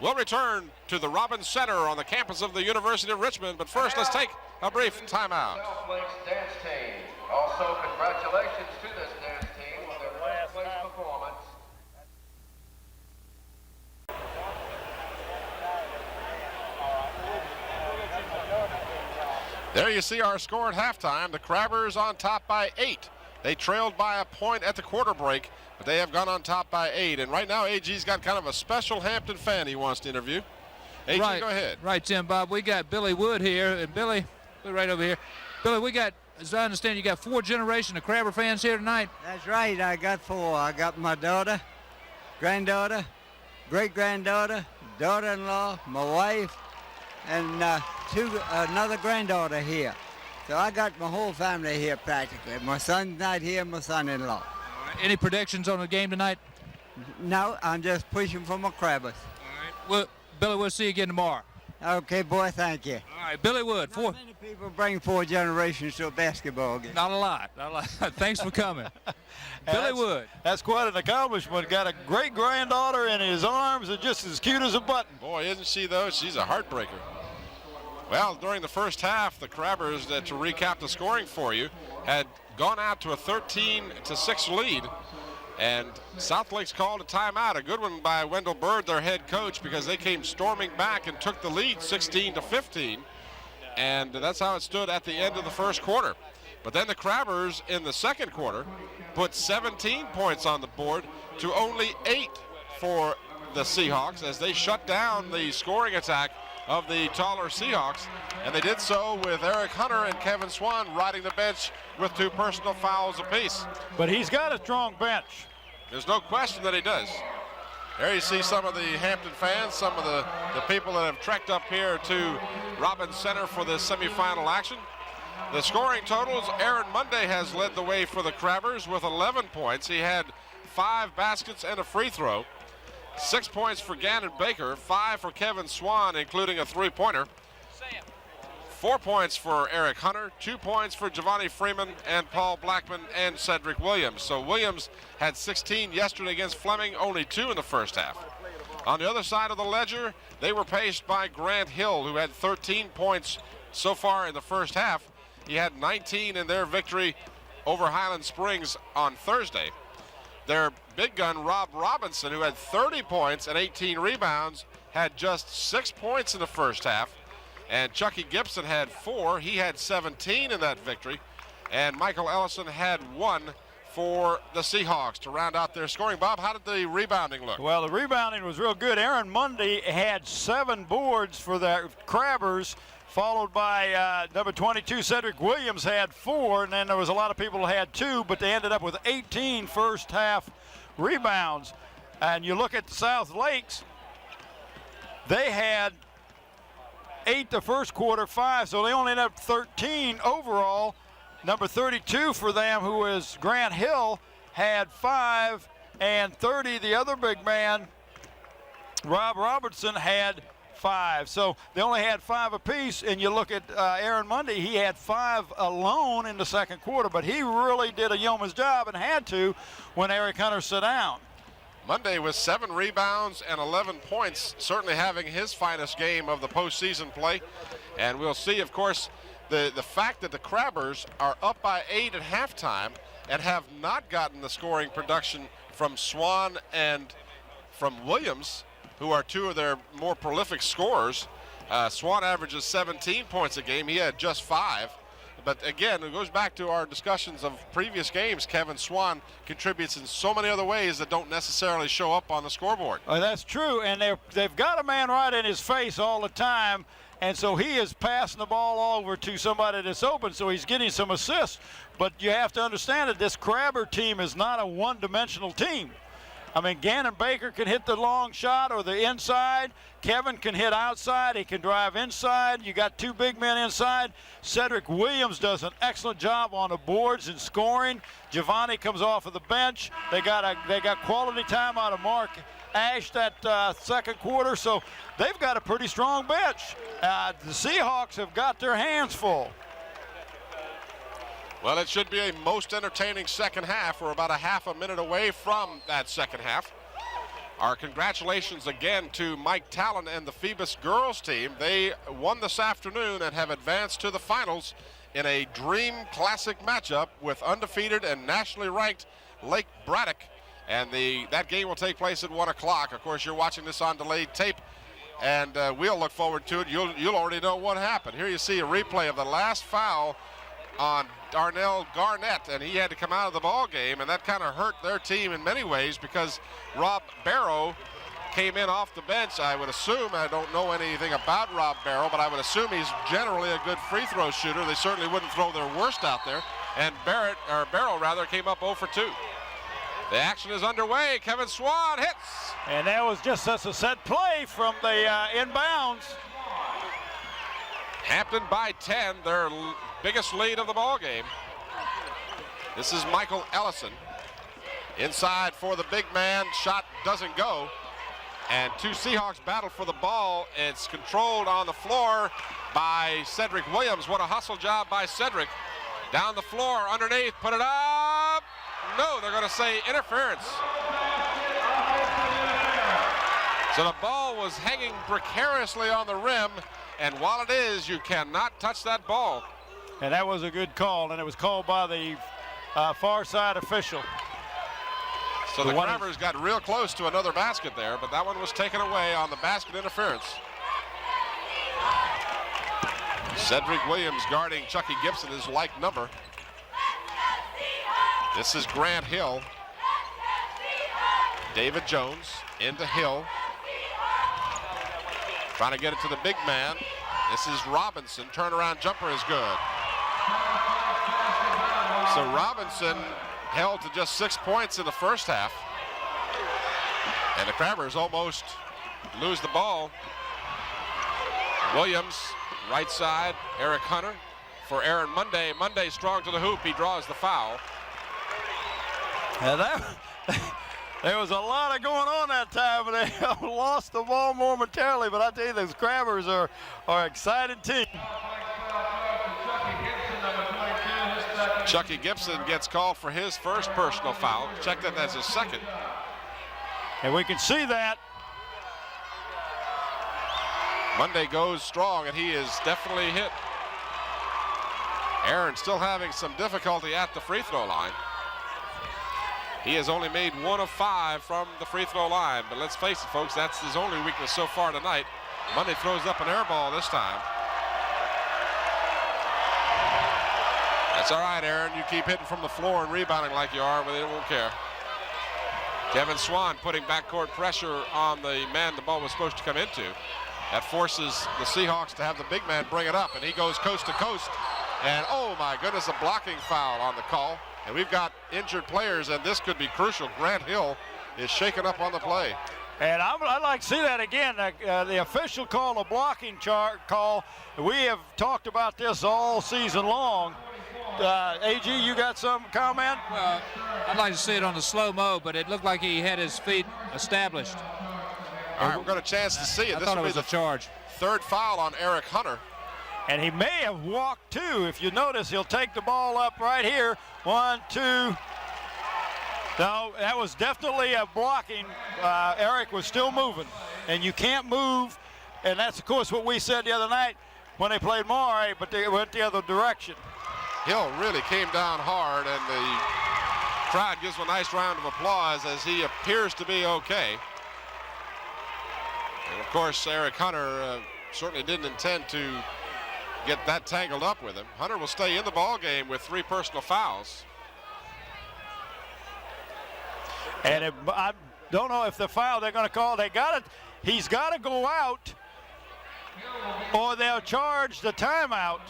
We'll return to the Robins Center on the campus of the University of Richmond, but first let's take a brief timeout. South Lakes dance team. Also, congratulations to this dance team on their first place performance. There you see our score at halftime. The Crabbers on top by 8. They trailed by a point at the quarter break, but they have gone on top by 8. And right now, AG's got kind of a special Hampton fan he wants to interview. AG, right, go ahead. Right, Tim Bob. We got Billy Wood here, and Billy, right over here. Billy, we got, as I understand, you got 4 generations of Crabber fans here tonight. That's right. I got 4. I got my daughter, granddaughter, great-granddaughter, daughter-in-law, my wife, and another granddaughter here. So I got my whole family here practically. My son's not here, my son-in-law. Any predictions on the game tonight? No, I'm just pushing for my Crabbers. All right. Well, Billy, we'll see you again tomorrow. Okay, boy, thank you. All right, Billy Wood. Not many people bring 4 generations to a basketball game. Not a lot. Thanks for coming. Billy Wood. That's quite an accomplishment. Got a great granddaughter in his arms and just as cute as a button. Boy, isn't she, though? She's a heartbreaker. Well, during the first half, the Crabbers, to recap the scoring for you, had gone out to a 13-6 lead. And South Lakes called a timeout, a good one by Wendell Bird, their head coach, because they came storming back and took the lead 16-15. And that's how it stood at the end of the first quarter. But then the Crabbers in the second quarter put 17 points on the board to only 8 for the Seahawks as they shut down the scoring attack of the taller Seahawks, and they did so with Eric Hunter and Kevin Swan riding the bench with 2 personal fouls apiece. But he's got a strong bench. There's no question that he does. There you see some of the Hampton fans, some of the people that have trekked up here to Robins Center for this semifinal action. The scoring totals, Aaron Monday has led the way for the Crabbers with 11 points. He had 5 baskets and a free throw. 6 points for Gannon Baker, 5 for Kevin Swan, including a 3-pointer. 4 points for Eric Hunter, 2 points for Giovanni Freeman and Paul Blackman and Cedric Williams. So Williams had 16 yesterday against Fleming, only 2 in the first half. On the other side of the ledger, they were paced by Grant Hill, who had 13 points so far in the first half. He had 19 in their victory over Highland Springs on Thursday. Their big gun, Rob Robinson, who had 30 points and 18 rebounds, had just 6 points in the first half. And Chucky Gibson had 4. He had 17 in that victory. And Michael Ellison had 1 for the Seahawks to round out their scoring. Bob, how did the rebounding look? Well, the rebounding was real good. Aaron Mundy had 7 boards for the Crabbers, followed by number 22, Cedric Williams, had 4. And then there was a lot of people who had 2, but they ended up with 18 first half rebounds. And you look at the South Lakes, they had 8 the first quarter, 5, so they only ended up 13 overall. Number 32 for them, who is Grant Hill, had 5, and 30, the other big man, Rob Robertson, had 5. So they only had 5 apiece, and you look at Aaron Mundy, he had 5 alone in the second quarter, but he really did a yeoman's job and had to when Eric Hunter sat down. Monday with 7 rebounds and 11 points, certainly having his finest game of the postseason play. And we'll see, of course, the fact that the Crabbers are up by 8 at halftime and have not gotten the scoring production from Swan and from Williams, who are 2 of their more prolific scorers. Swan averages 17 points a game. He had just 5. But again, it goes back to our discussions of previous games. Kevin Swan contributes in so many other ways that don't necessarily show up on the scoreboard. Oh, that's true, and they've got a man right in his face all the time, and so he is passing the ball over to somebody that's open, so he's getting some assists. But you have to understand that this Crabber team is not a one-dimensional team. I mean, Gannon Baker can hit the long shot or the inside. Kevin can hit outside. He can drive inside. You got two big men inside. Cedric Williams does an excellent job on the boards and scoring. Giovanni comes off of the bench. They got quality time out of Mark Ash that second quarter, so they've got a pretty strong bench. The Seahawks have got their hands full. Well, it should be a most entertaining second half. We're about a half a minute away from that second half. Our congratulations again to Mike Talon and the Phoebus girls team. They won this afternoon and have advanced to the finals in a dream classic matchup with undefeated and nationally ranked Lake Braddock. And that game will take place at 1 o'clock. Of course, you're watching this on delayed tape, and we'll look forward to it. You'll already know what happened. Here you see a replay of the last foul on Darnell Garnett, and he had to come out of the ball game, and that kind of hurt their team in many ways because Rob Barrow came in off the bench. I would assume, I don't know anything about Rob Barrow, but I would assume he's generally a good free throw shooter. They certainly wouldn't throw their worst out there, and Barrow came up 0 for 2. The action is underway. Kevin Swan hits. And that was just a set play from the inbounds. Hampton by 10, their biggest lead of the ball game. This is Michael Ellison. Inside for the big man, shot doesn't go. And two Seahawks battle for the ball. It's controlled on the floor by Cedric Williams. What a hustle job by Cedric. Down the floor, underneath, put it up. No, they're going to say interference. So the ball was hanging precariously on the rim, and while it is, you cannot touch that ball. And that was a good call, and it was called by the far side official. So the Crabbers got real close to another basket there, but that one was taken away on the basket interference. Cedric Williams guarding Chucky Gibson, his like number. This is Grant Hill. David Jones into Hill. Trying to get it to the big man. This is Robinson. Turnaround jumper is good. So Robinson held to just 6 points in the first half. And the Crabbers almost lose the ball. Williams, right side. Eric Hunter for Aaron Monday. Monday strong to the hoop. He draws the foul. Yeah, there was a lot of going on that time, but they lost the ball momentarily. But I tell you, those Crabbers are an excited team. Chucky Gibson gets called for his first personal foul. Check that as his second. And we can see that. Monday goes strong, and he is definitely hit. Aaron still having some difficulty at the free throw line. He has only made 1 of 5 from the free throw line, but let's face it, folks, that's his only weakness so far tonight. Monday throws up an air ball this time. That's all right, Aaron. You keep hitting from the floor and rebounding like you are, but they won't care. Kevin Swan putting backcourt pressure on the man the ball was supposed to come into. That forces the Seahawks to have the big man bring it up, and he goes coast to coast. And oh my goodness, a blocking foul on the call. And we've got injured players, and this could be crucial. Grant Hill is shaken up on the play. And I'd like to see that again. The official called a blocking call. We have talked about this all season long. AG, you got some comment? Well, I'd like to see it on the slow-mo, but it looked like he had his feet established. All right, we've got a chance to see it. I This thought will it was be a charge. Third foul on Eric Hunter. And he may have walked too. If you notice, he'll take the ball up right here. 1, 2. No, that was definitely a blocking. Eric was still moving, and you can't move. And that's, of course, what we said the other night when they played Moray, but they went the other direction. Hill really came down hard, and the crowd gives him a nice round of applause as he appears to be okay. And of course, Eric Hunter certainly didn't intend to get that tangled up with him. Hunter will stay in the ball game with 3 personal fouls. And I don't know if the foul they're going to call, he's got to go out, or they'll charge the timeout.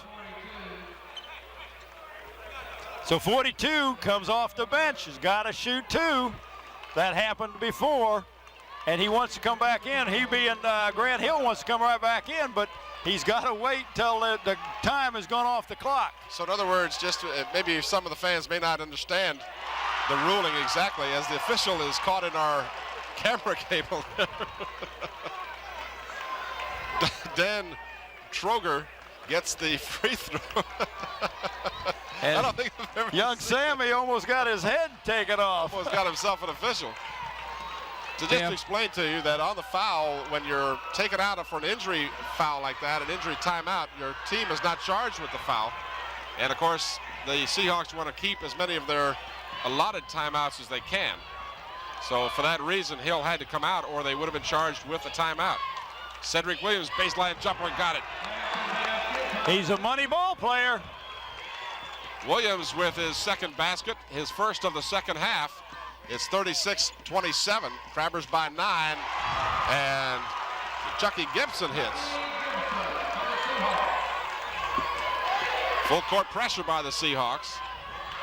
So 42 comes off the bench. He's got to shoot 2. That happened before, and he wants to come back in. He being Grant Hill wants to come right back in, but he's got to wait till the time has gone off the clock. So in other words, just maybe some of the fans may not understand the ruling exactly, as the official is caught in our camera cable. Dan Troger gets the free throw. I don't think I've ever young seen Sammy almost got his head taken off. Almost got himself an official. So just to explain to you that on the foul, when you're taken out for an injury foul like that, an injury timeout, your team is not charged with the foul. And of course, the Seahawks want to keep as many of their allotted timeouts as they can. So for that reason, Hill had to come out, or they would have been charged with a timeout. Cedric Williams, baseline jumper, got it. He's a money ball player. Williams with his second basket, his first of the second half. It's 36-27. Crabbers by 9, and Chucky Gibson hits. Full court pressure by the Seahawks.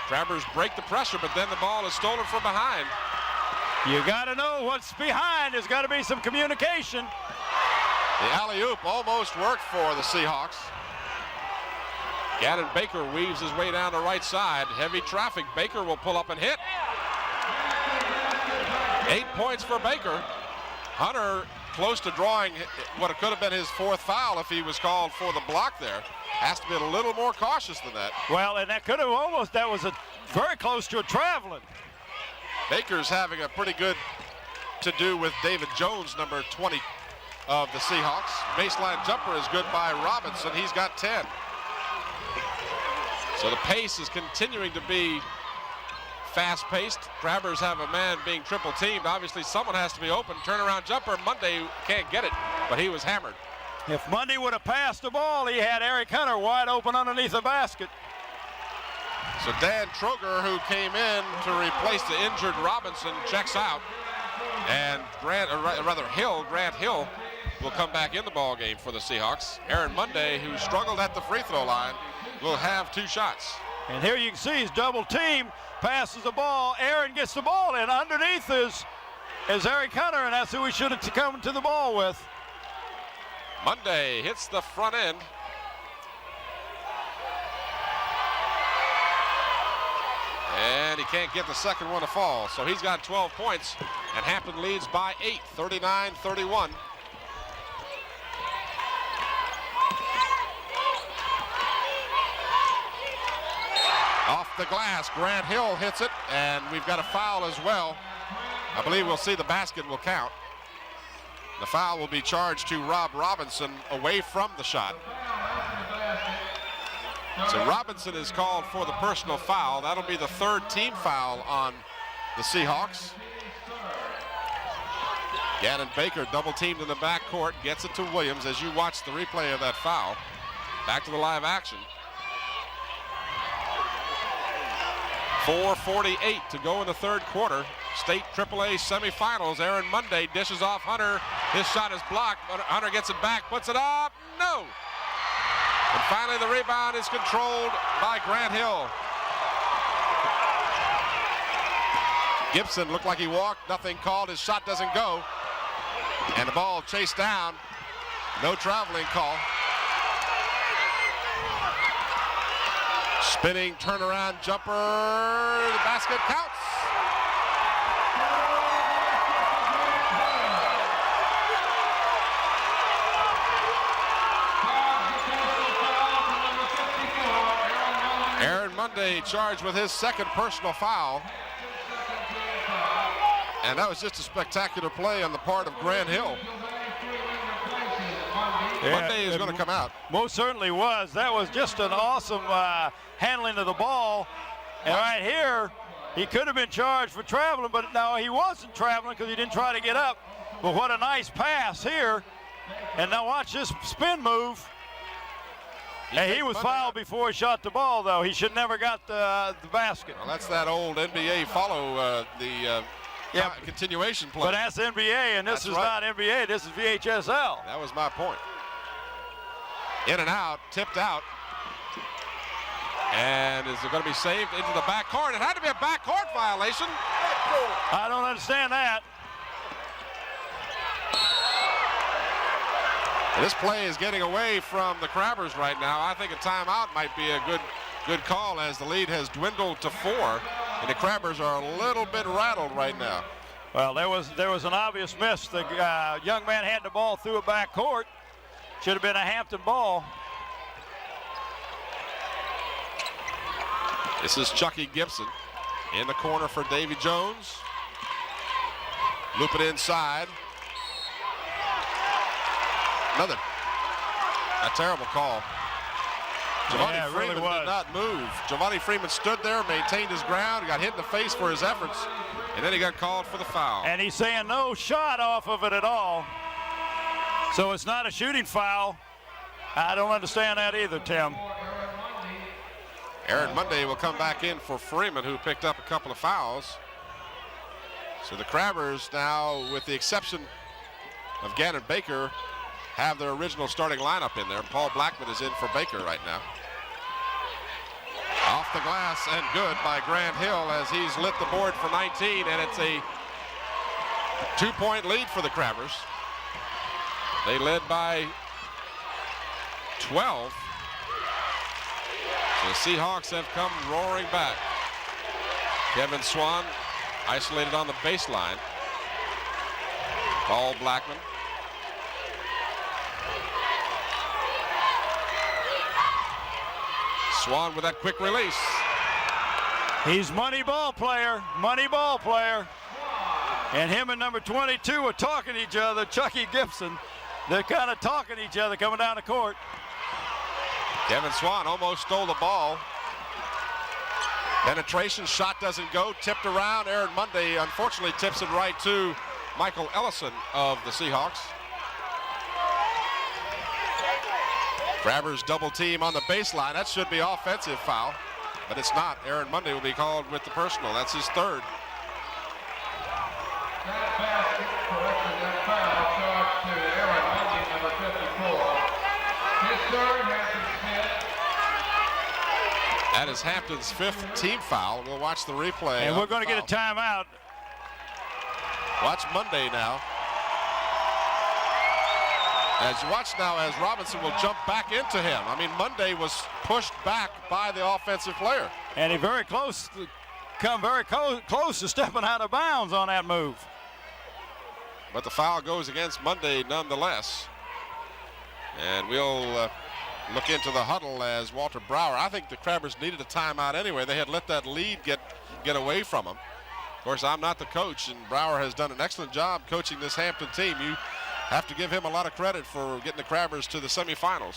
Crabbers break the pressure, but then the ball is stolen from behind. You got to know what's behind. There's got to be some communication. The alley-oop almost worked for the Seahawks. Gannon Baker weaves his way down the right side. Heavy traffic. Baker will pull up and hit. 8 points for Baker. Hunter close to drawing what could have been his fourth foul if he was called for the block there. Has to be a little more cautious than that. Well, and that could have almost, that was very close to a traveling. Baker's having a pretty good to-do with David Jones, number 20 of the Seahawks. Baseline jumper is good by Robinson. He's got 10. So the pace is continuing to be fast-paced. Crabbers have a man being triple-teamed. Obviously, someone has to be open. Turnaround jumper. Monday can't get it, but he was hammered. If Monday would have passed the ball, he had Eric Hunter wide open underneath the basket. So Dan Troger, who came in to replace the injured Robinson, checks out. And Grant Hill will come back in the ball game for the Seahawks. Aaron Monday, who struggled at the free throw line, will have 2 shots. And here you can see he's double teamed, passes the ball. Aaron gets the ball, and underneath is Eric Hunter, and that's who he should have come to the ball with. Monday hits the front end. And he can't get the second one to fall. So he's got 12 points, and Hampton leads by 8, 39-31. Off the glass, Grant Hill hits it, and we've got a foul as well. I believe we'll see the basket will count. The foul will be charged to Rob Robinson away from the shot. So Robinson is called for the personal foul. That'll be the 3rd team foul on the Seahawks. Gannon Baker double teamed in the backcourt, gets it to Williams as you watch the replay of that foul. Back to the live action. 4:48 to go in the 3rd quarter. State AAA semifinals. Aaron Monday dishes off Hunter. His shot is blocked, but Hunter gets it back, puts it up, no. And finally the rebound is controlled by Grant Hill. Gibson looked like he walked, nothing called, his shot doesn't go. And the ball chased down, no traveling call. Spinning turnaround jumper, the basket counts. Aaron Monday charged with his 2nd personal foul. And that was just a spectacular play on the part of Grant Hill. Yeah, Monday is going to come out. Most certainly was. That was just an awesome handling of the ball. And right here, he could have been charged for traveling, but no, he wasn't traveling because he didn't try to get up. But what a nice pass here. And now watch this spin move. And he was fouled before he shot the ball, though. He should never got the basket. Well, that's that old NBA follow continuation play. But that's NBA, and this is not NBA. This is VHSL. That was my point. In and out, tipped out. And is it going to be saved into the backcourt? It had to be a backcourt violation. I don't understand that. This play is getting away from the Crabbers right now. I think a timeout might be a good call as the lead has dwindled to 4, and the Crabbers are a little bit rattled right now. Well, there was an obvious miss. The young man had the ball through a back court. Should have been a Hampton ball. This is Chucky Gibson in the corner for Davy Jones. Loop it inside. A terrible call. Giovanni Freeman did not move. Giovanni Freeman stood there, maintained his ground, got hit in the face for his efforts, and then he got called for the foul. And he's saying no shot off of it at all. So it's not a shooting foul. I don't understand that either, Tim. Aaron Monday will come back in for Freeman, who picked up a couple of fouls. So the Crabbers now, with the exception of Gannon Baker, have their original starting lineup in there. Paul Blackman is in for Baker right now. Off the glass and good by Grant Hill as he's lit the board for 19, and it's a 2-point lead for the Crabbers. They led by 12. So the Seahawks have come roaring back. Kevin Swan isolated on the baseline. Paul Blackman. Swan with that quick release. He's money ball player. And him and number 22 are talking to each other, Chucky Gibson. They're kind of talking to each other coming down the court. Kevin Swan almost stole the ball. Penetration shot doesn't go, tipped around. Aaron Monday unfortunately tips it right to Michael Ellison of the Seahawks. Crabbers double team on the baseline. That should be offensive foul, but it's not. Aaron Monday will be called with the personal. That's his third. That is Hampton's 5th team foul. We'll watch the replay. And we're going to get a timeout. Watch Monday now. As you watch now, as Robinson will jump back into him. I mean, Monday was pushed back by the offensive player. And he very close to stepping out of bounds on that move. But the foul goes against Monday nonetheless. And we'll look into the huddle as Walter Brower. I think the Crabbers needed a timeout anyway. They had let that lead get away from them. Of course, I'm not the coach, and Brower has done an excellent job coaching this Hampton team. You have to give him a lot of credit for getting the Crabbers to the semifinals.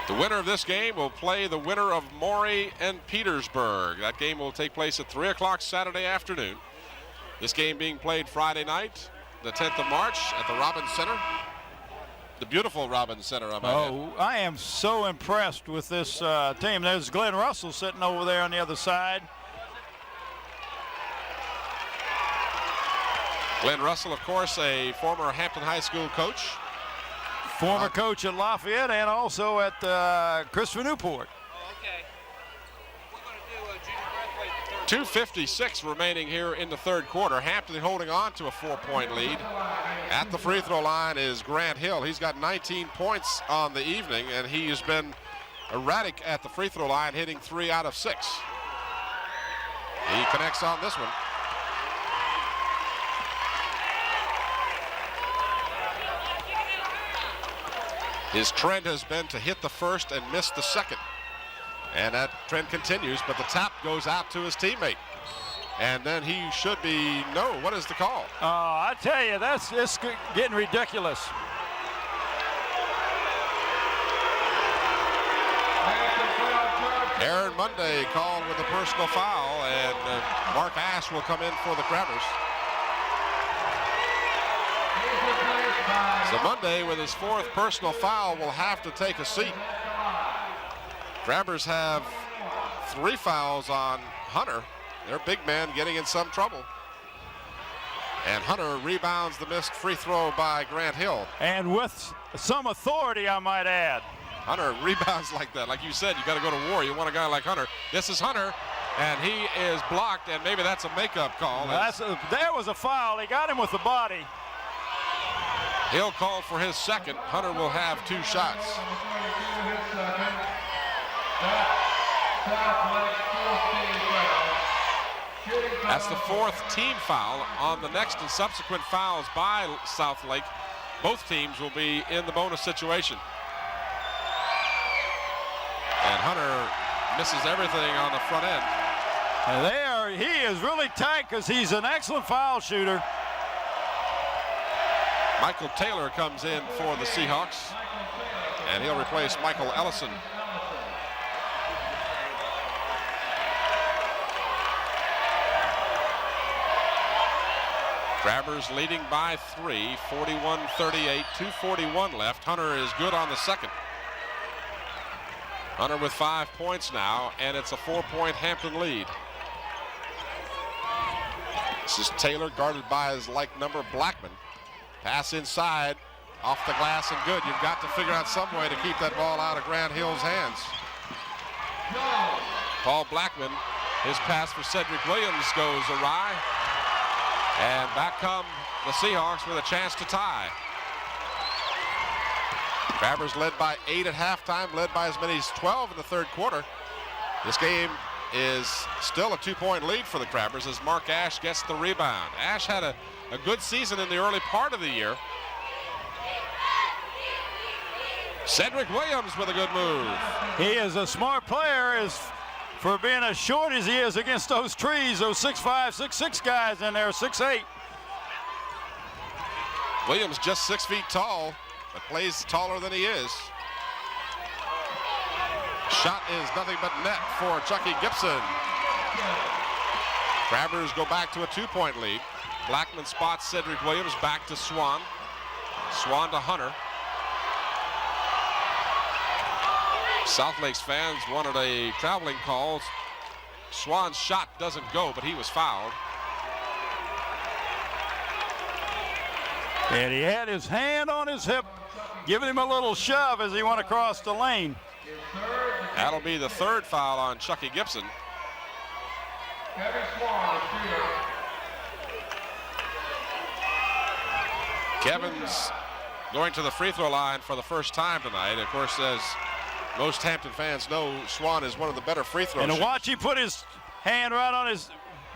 The winner of this game will play the winner of Maury and Petersburg. That game will take place at 3 o'clock Saturday afternoon. This game being played Friday night, the 10th of March at the Robins Center. The beautiful Robins Center, I might add. I am so impressed with this team. There's Glenn Russell sitting over there on the other side. Glenn Russell, of course, a former Hampton High School coach. Former coach at Lafayette and also at Christopher Newport. 2:56 remaining here in the third quarter. Hampton holding on to a 4-point lead. At the free throw line is Grant Hill. He's got 19 points on the evening, and he has been erratic at the free throw line, hitting 3 out of 6. He connects on this one. His trend has been to hit the first and miss the second. And that trend continues, but the tap goes out to his teammate. And then he should be, no, what is the call? I tell you, it's getting ridiculous. Aaron Monday called with a personal foul, and Mark Ash will come in for the Crabbers. So Monday, with his 4th personal foul, will have to take a seat. Crabbers have 3 fouls on Hunter. Their big man getting in some trouble. And Hunter rebounds the missed free throw by Grant Hill. And with some authority, I might add. Hunter rebounds like that. Like you said, you got to go to war. You want a guy like Hunter. This is Hunter, and he is blocked, and maybe that's a makeup call. There was a foul. He got him with the body. He'll call for his second. Hunter will have 2 shots. That's the 4th team foul. On the next and subsequent fouls by Southlake, both teams will be in the bonus situation. And Hunter misses everything on the front end. And he is really tight because he's an excellent foul shooter. Michael Taylor comes in for the Seahawks, and he'll replace Michael Ellison. Crabbers leading by 3, 41-38, 2:41 left. Hunter is good on the second. Hunter with 5 points now, and it's a 4-point Hampton lead. This is Taylor guarded by his like number Blackman. Pass inside, off the glass and good. You've got to figure out some way to keep that ball out of Grant Hill's hands. Paul Blackman, his pass for Cedric Williams goes awry. And back come the Seahawks with a chance to tie. Crabbers led by 8 at halftime, led by as many as 12 in the third quarter. This game is still a 2-point lead for the Crabbers as Mark Ash gets the rebound. Ash had a good season in the early part of the year. Cedric Williams with a good move. He is a smart player for being as short as he is against those trees, those 6'5", 6'6" guys in there, 6'8". Williams just 6 feet tall, but plays taller than he is. Shot is nothing but net for Chucky Gibson. Crabbers go back to a 2-point lead. Blackman spots Cedric Williams, back to Swan. Swan to Hunter. South Lakes fans wanted a traveling call. Swan's shot doesn't go, but he was fouled. And he had his hand on his hip, giving him a little shove as he went across the lane. That'll be the 3rd foul on Chucky Gibson. Kevin's going to the free throw line for the first time tonight. Of course, as most Hampton fans know, Swan is one of the better free throw shooters. And to watch, he put his hand right on his,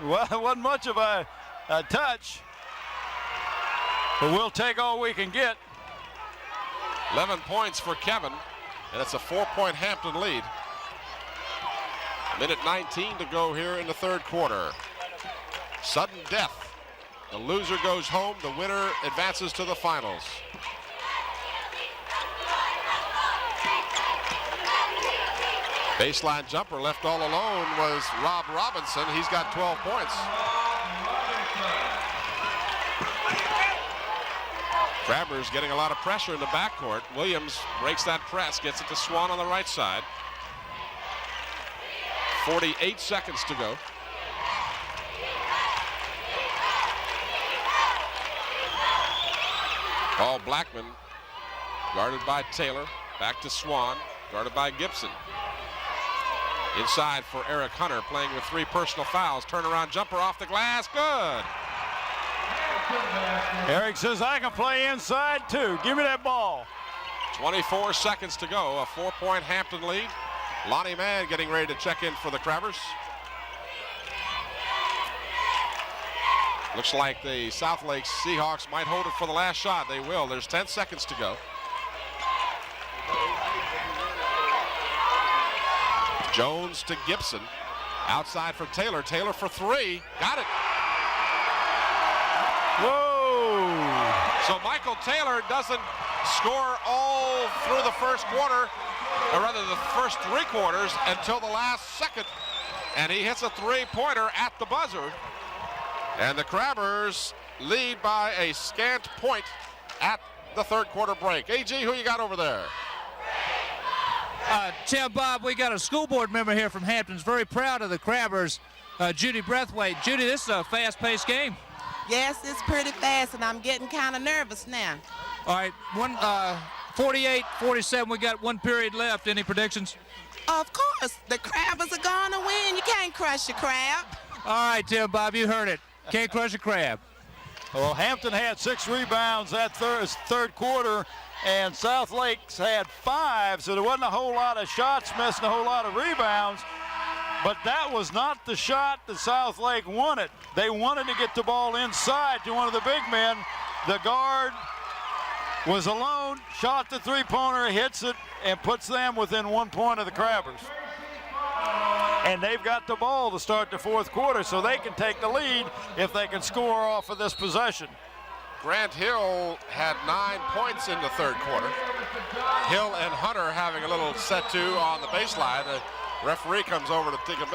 well, it wasn't much of a touch. But we'll take all we can get. 11 points for Kevin, and it's a 4-point Hampton lead. Minute 19 to go here in the third quarter. Sudden death. The loser goes home. The winner advances to the finals. Baseline jumper left all alone was Rob Robinson. He's got 12 points. Crabbers getting a lot of pressure in the backcourt. Williams breaks that press, gets it to Swan on the right side. 48 seconds to go. Paul Blackman guarded by Taylor. Back to Swan, guarded by Gibson. Inside for Eric Hunter, playing with 3 personal fouls. Turnaround jumper off the glass, good. Eric says, I can play inside too. Give me that ball. 24 seconds to go, a 4-point Hampton lead. Lonnie Mann getting ready to check in for the Crabbers. Looks like the South Lakes Seahawks might hold it for the last shot. They will. There's 10 seconds to go. Jones to Gibson. Outside for Taylor. Taylor for 3. Got it. Whoa. So Michael Taylor doesn't score all through the first quarter, or rather the first 3 quarters, until the last second. And he hits a 3-pointer at the buzzer. And the Crabbers lead by a scant point at the third quarter break. AG, who you got over there? Tim, Bob, we got a school board member here from Hampton's very proud of the Crabbers, Judy Breathwaite. Judy, this is a fast-paced game. Yes, it's pretty fast, and I'm getting kind of nervous now. All right, 48-47. We got one period left. Any predictions? Of course, the Crabbers are going to win. You can't crush your Crab. All right, Tim, Bob, you heard it. Can't crush a crab. Well, Hampton had 6 rebounds that third quarter, and South Lakes had 5, so there wasn't a whole lot of shots missed and a whole lot of rebounds. But that was not the shot that South Lake wanted. They wanted to get the ball inside to one of the big men. The guard was alone, shot the three-pointer, hits it, and puts them within 1 point of the Crabbers. And they've got the ball to start the fourth quarter, so they can take the lead if they can score off of this possession. Grant Hill had 9 points in the third quarter. Hill and Hunter having a little set-to on the baseline. The referee comes over to take a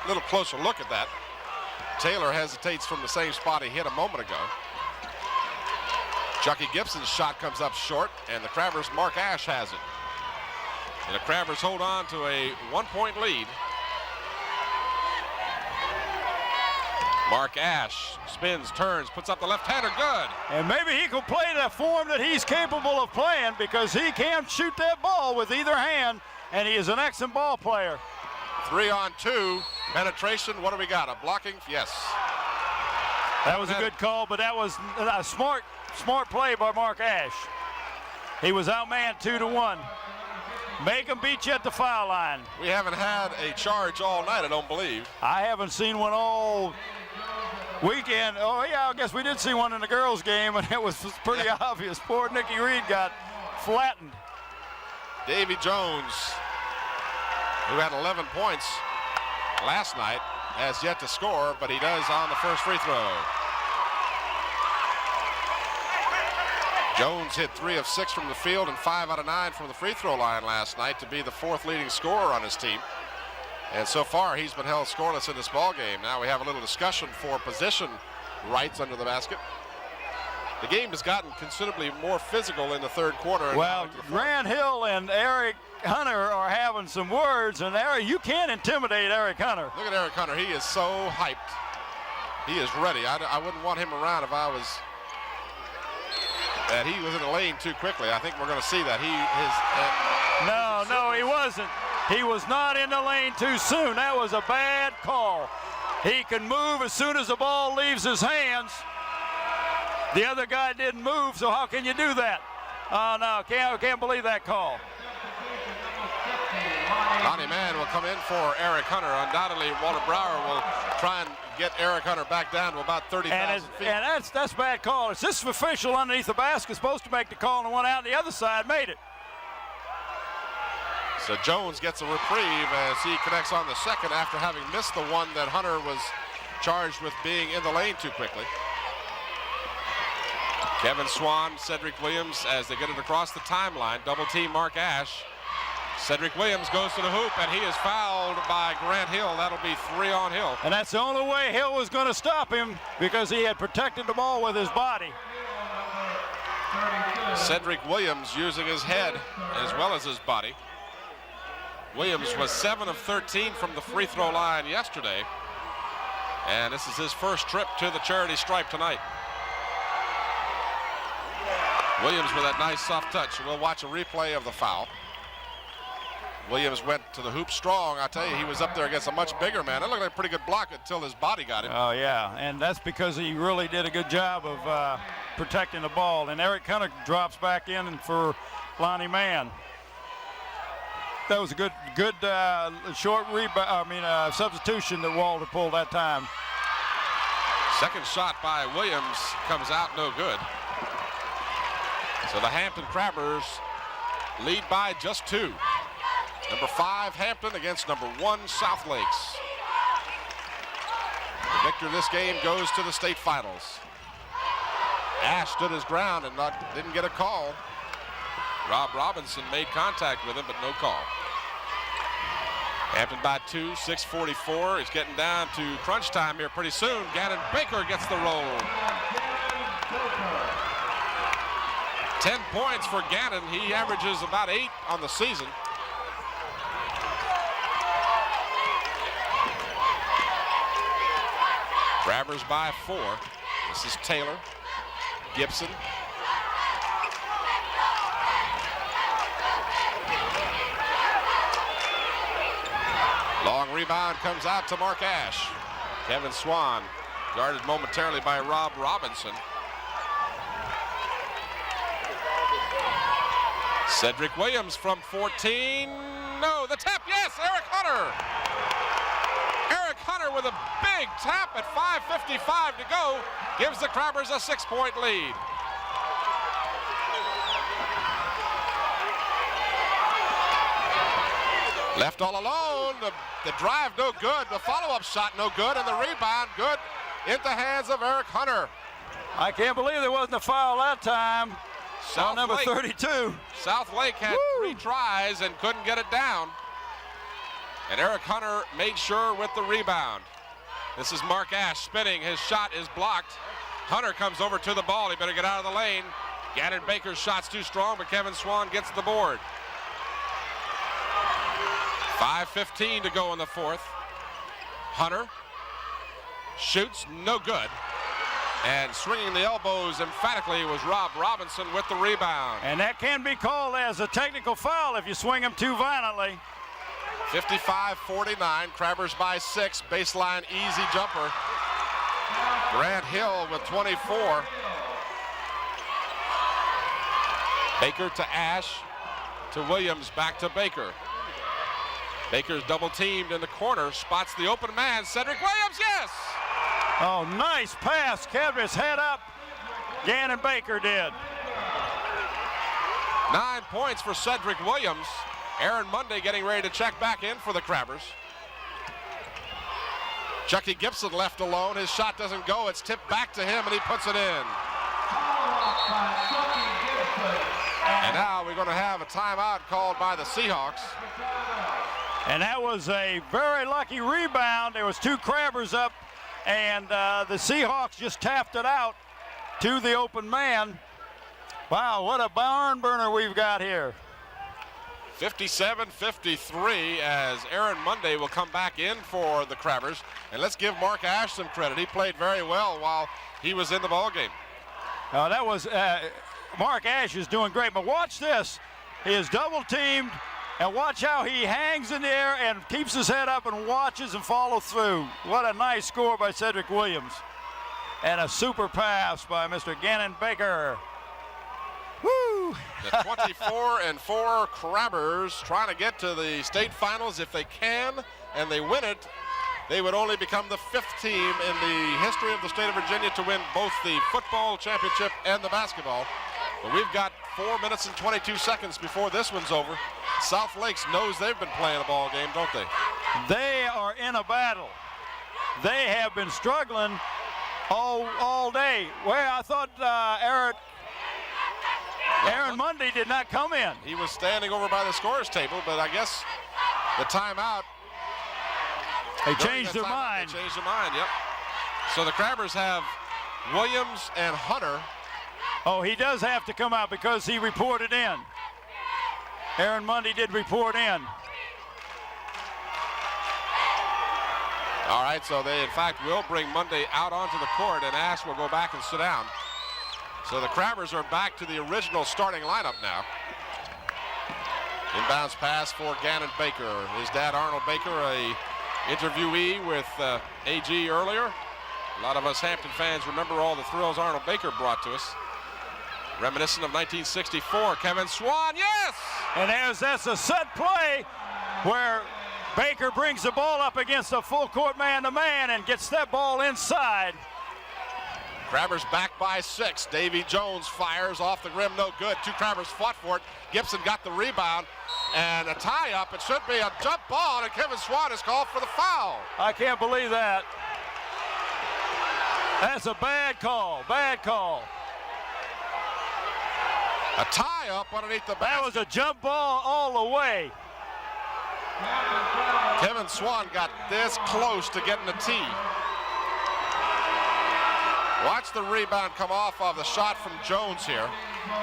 little closer look at that. Taylor hesitates from the same spot he hit a moment ago. Chucky Gibson's shot comes up short, and the Crabbers' Mark Ash has it. And the Crabbers hold on to a 1-point lead. Mark Ash spins, turns, puts up the left-hander, good. And maybe he can play the form that he's capable of playing, because he can shoot that ball with either hand, and he is an excellent ball player. 3-on-2, penetration, what do we got, a blocking? Yes. That was a good call, but that was a smart play by Mark Ash. He was outmanned 2-1. Make him beat you at the foul line. We haven't had a charge all night, I don't believe. I haven't seen one all weekend. Oh, yeah, I guess we did see one in the girls' game, and it was pretty obvious. Poor Nikki Reed got flattened. Davy Jones, who had 11 points last night, has yet to score, but he does on the first free throw. Jones hit 3 of 6 from the field and 5 out of 9 from the free throw line last night to be the 4th leading scorer on his team. And so far, he's been held scoreless in this ball game. Now we have a little discussion for position rights under the basket. The game has gotten considerably more physical in the third quarter. Well, Grant Hill and Eric Hunter are having some words, and Eric, you can't intimidate Eric Hunter. Look at Eric Hunter. He is so hyped. He is ready. I wouldn't want him around if I was... that he was in the lane too quickly. I think we're going to see that. No, he wasn't. He was not in the lane too soon. That was a bad call. He can move as soon as the ball leaves his hands. The other guy didn't move, so how can you do that? Oh, no, can't believe that call. Lonnie Mann will come in for Eric Hunter. Undoubtedly, Walter Brower will try and get Eric Hunter back down to about 30,000 feet. And that's a bad call. It's this official underneath the basket supposed to make the call, and the one out on the other side made it. So Jones gets a reprieve as he connects on the second after having missed the one that Hunter was charged with being in the lane too quickly. Kevin Swan, Cedric Williams, as they get it across the timeline, double team Mark Ash. Cedric Williams goes to the hoop, and he is fouled by Grant Hill. That'll be 3 on Hill. And that's the only way Hill was going to stop him, because he had protected the ball with his body. Cedric Williams using his head as well as his body. Williams was 7 of 13 from the free throw line yesterday, and this is his first trip to the charity stripe tonight. Williams with that nice soft touch. We'll watch a replay of the foul. Williams went to the hoop strong. I tell you, he was up there against a much bigger man. It looked like a pretty good block until his body got him. Oh, yeah, and that's because he really did a good job of protecting the ball. And Eric Hunter drops back in for Lonnie Mann. That was a good short substitution that Walter pulled that time. Second shot by Williams comes out no good. So the Hampton Crabbers lead by just 2. Number 5 Hampton against number 1 South Lakes. The victor of this game goes to the state finals. Ash stood his ground and didn't get a call. Rob Robinson made contact with him, but no call. Hampton by 2, 6:44. It's getting down to crunch time here pretty soon. Gannon Baker gets the roll. 10 points for Gannon. He averages about 8 on the season. Crabbers by 4. This is Taylor, Gibson, Long rebound comes out to Mark Ash. Kevin Swan guarded momentarily by Rob Robinson. Cedric Williams from 14. No, the tap, yes, Eric Hunter. Eric Hunter with a big tap at 5:55 to go gives the Crabbers a 6-point lead. Left all alone, the drive no good, the follow-up shot no good, and the rebound good into hands of Eric Hunter. I can't believe there wasn't a foul that time. Foul number 32. South Lake had 3 tries and couldn't get it down. And Eric Hunter made sure with the rebound. This is Mark Ash spinning, his shot is blocked. Hunter comes over to the ball, he better get out of the lane. Gannon Baker's shot's too strong, but Kevin Swan gets the board. 5:15 to go in the fourth. Hunter shoots, no good. And swinging the elbows emphatically was Rob Robinson with the rebound. And that can be called as a technical foul if you swing them too violently. 55-49, Crabbers by 6, baseline easy jumper. Grant Hill with 24. Baker to Ash, to Williams, back to Baker. Baker's double teamed in the corner, spots the open man, Cedric Williams, yes! Oh, nice pass, kept his head up. Gannon Baker did. 9 points for Cedric Williams. Aaron Monday getting ready to check back in for the Crabbers. Chucky Gibson left alone. His shot doesn't go. It's tipped back to him, and he puts it in. And now we're going to have a timeout called by the Seahawks. And that was a very lucky rebound. There was 2 Crabbers up, and the Seahawks just tapped it out to the open man. Wow, what a barn burner we've got here. 57-53 as Aaron Monday will come back in for the Crabbers. And let's give Mark Ash some credit. He played very well while he was in the ballgame. That was, Mark Ash is doing great, but watch this. He is double teamed, and watch how he hangs in the air and keeps his head up and watches and follows through. What a nice score by Cedric Williams. And a super pass by Mr. Gannon Baker. Woo! The 24-4 Crabbers trying to get to the state finals if they can, and they win it. They would only become the 5th team in the history of the state of Virginia to win both the football championship and the basketball. But we've got 4 minutes and 22 seconds before this one's over. South Lakes knows they've been playing a ball game, don't they? They are in a battle. They have been struggling all day. Well, I thought Aaron Monday did not come in. He was standing over by the scorer's table, but I guess the timeout. They changed their mind. They changed their mind, yep. So the Crabbers have Williams and Hunter. Oh, he does have to come out because he reported in. Aaron Monday did report in. All right, so they, in fact, will bring Monday out onto the court, and Ash will go back and sit down. So the Crabbers are back to the original starting lineup now. Inbounds pass for Gannon Baker. His dad, Arnold Baker, a interviewee with AG earlier. A lot of us Hampton fans remember all the thrills Arnold Baker brought to us. Reminiscent of 1964, Kevin Swan, yes! And that's a set play where Baker brings the ball up against a full court man-to-man and gets that ball inside. Crabbers back by 6. Davy Jones fires off the rim, no good. 2 Crabbers fought for it. Gibson got the rebound, and a tie-up. It should be a jump ball, and Kevin Swan is called for the foul. I can't believe that. That's a bad call, bad call. A tie-up underneath the basket. That was a jump ball all the way. Kevin Swan got this close to getting a tee. Watch the rebound come off of the shot from Jones here.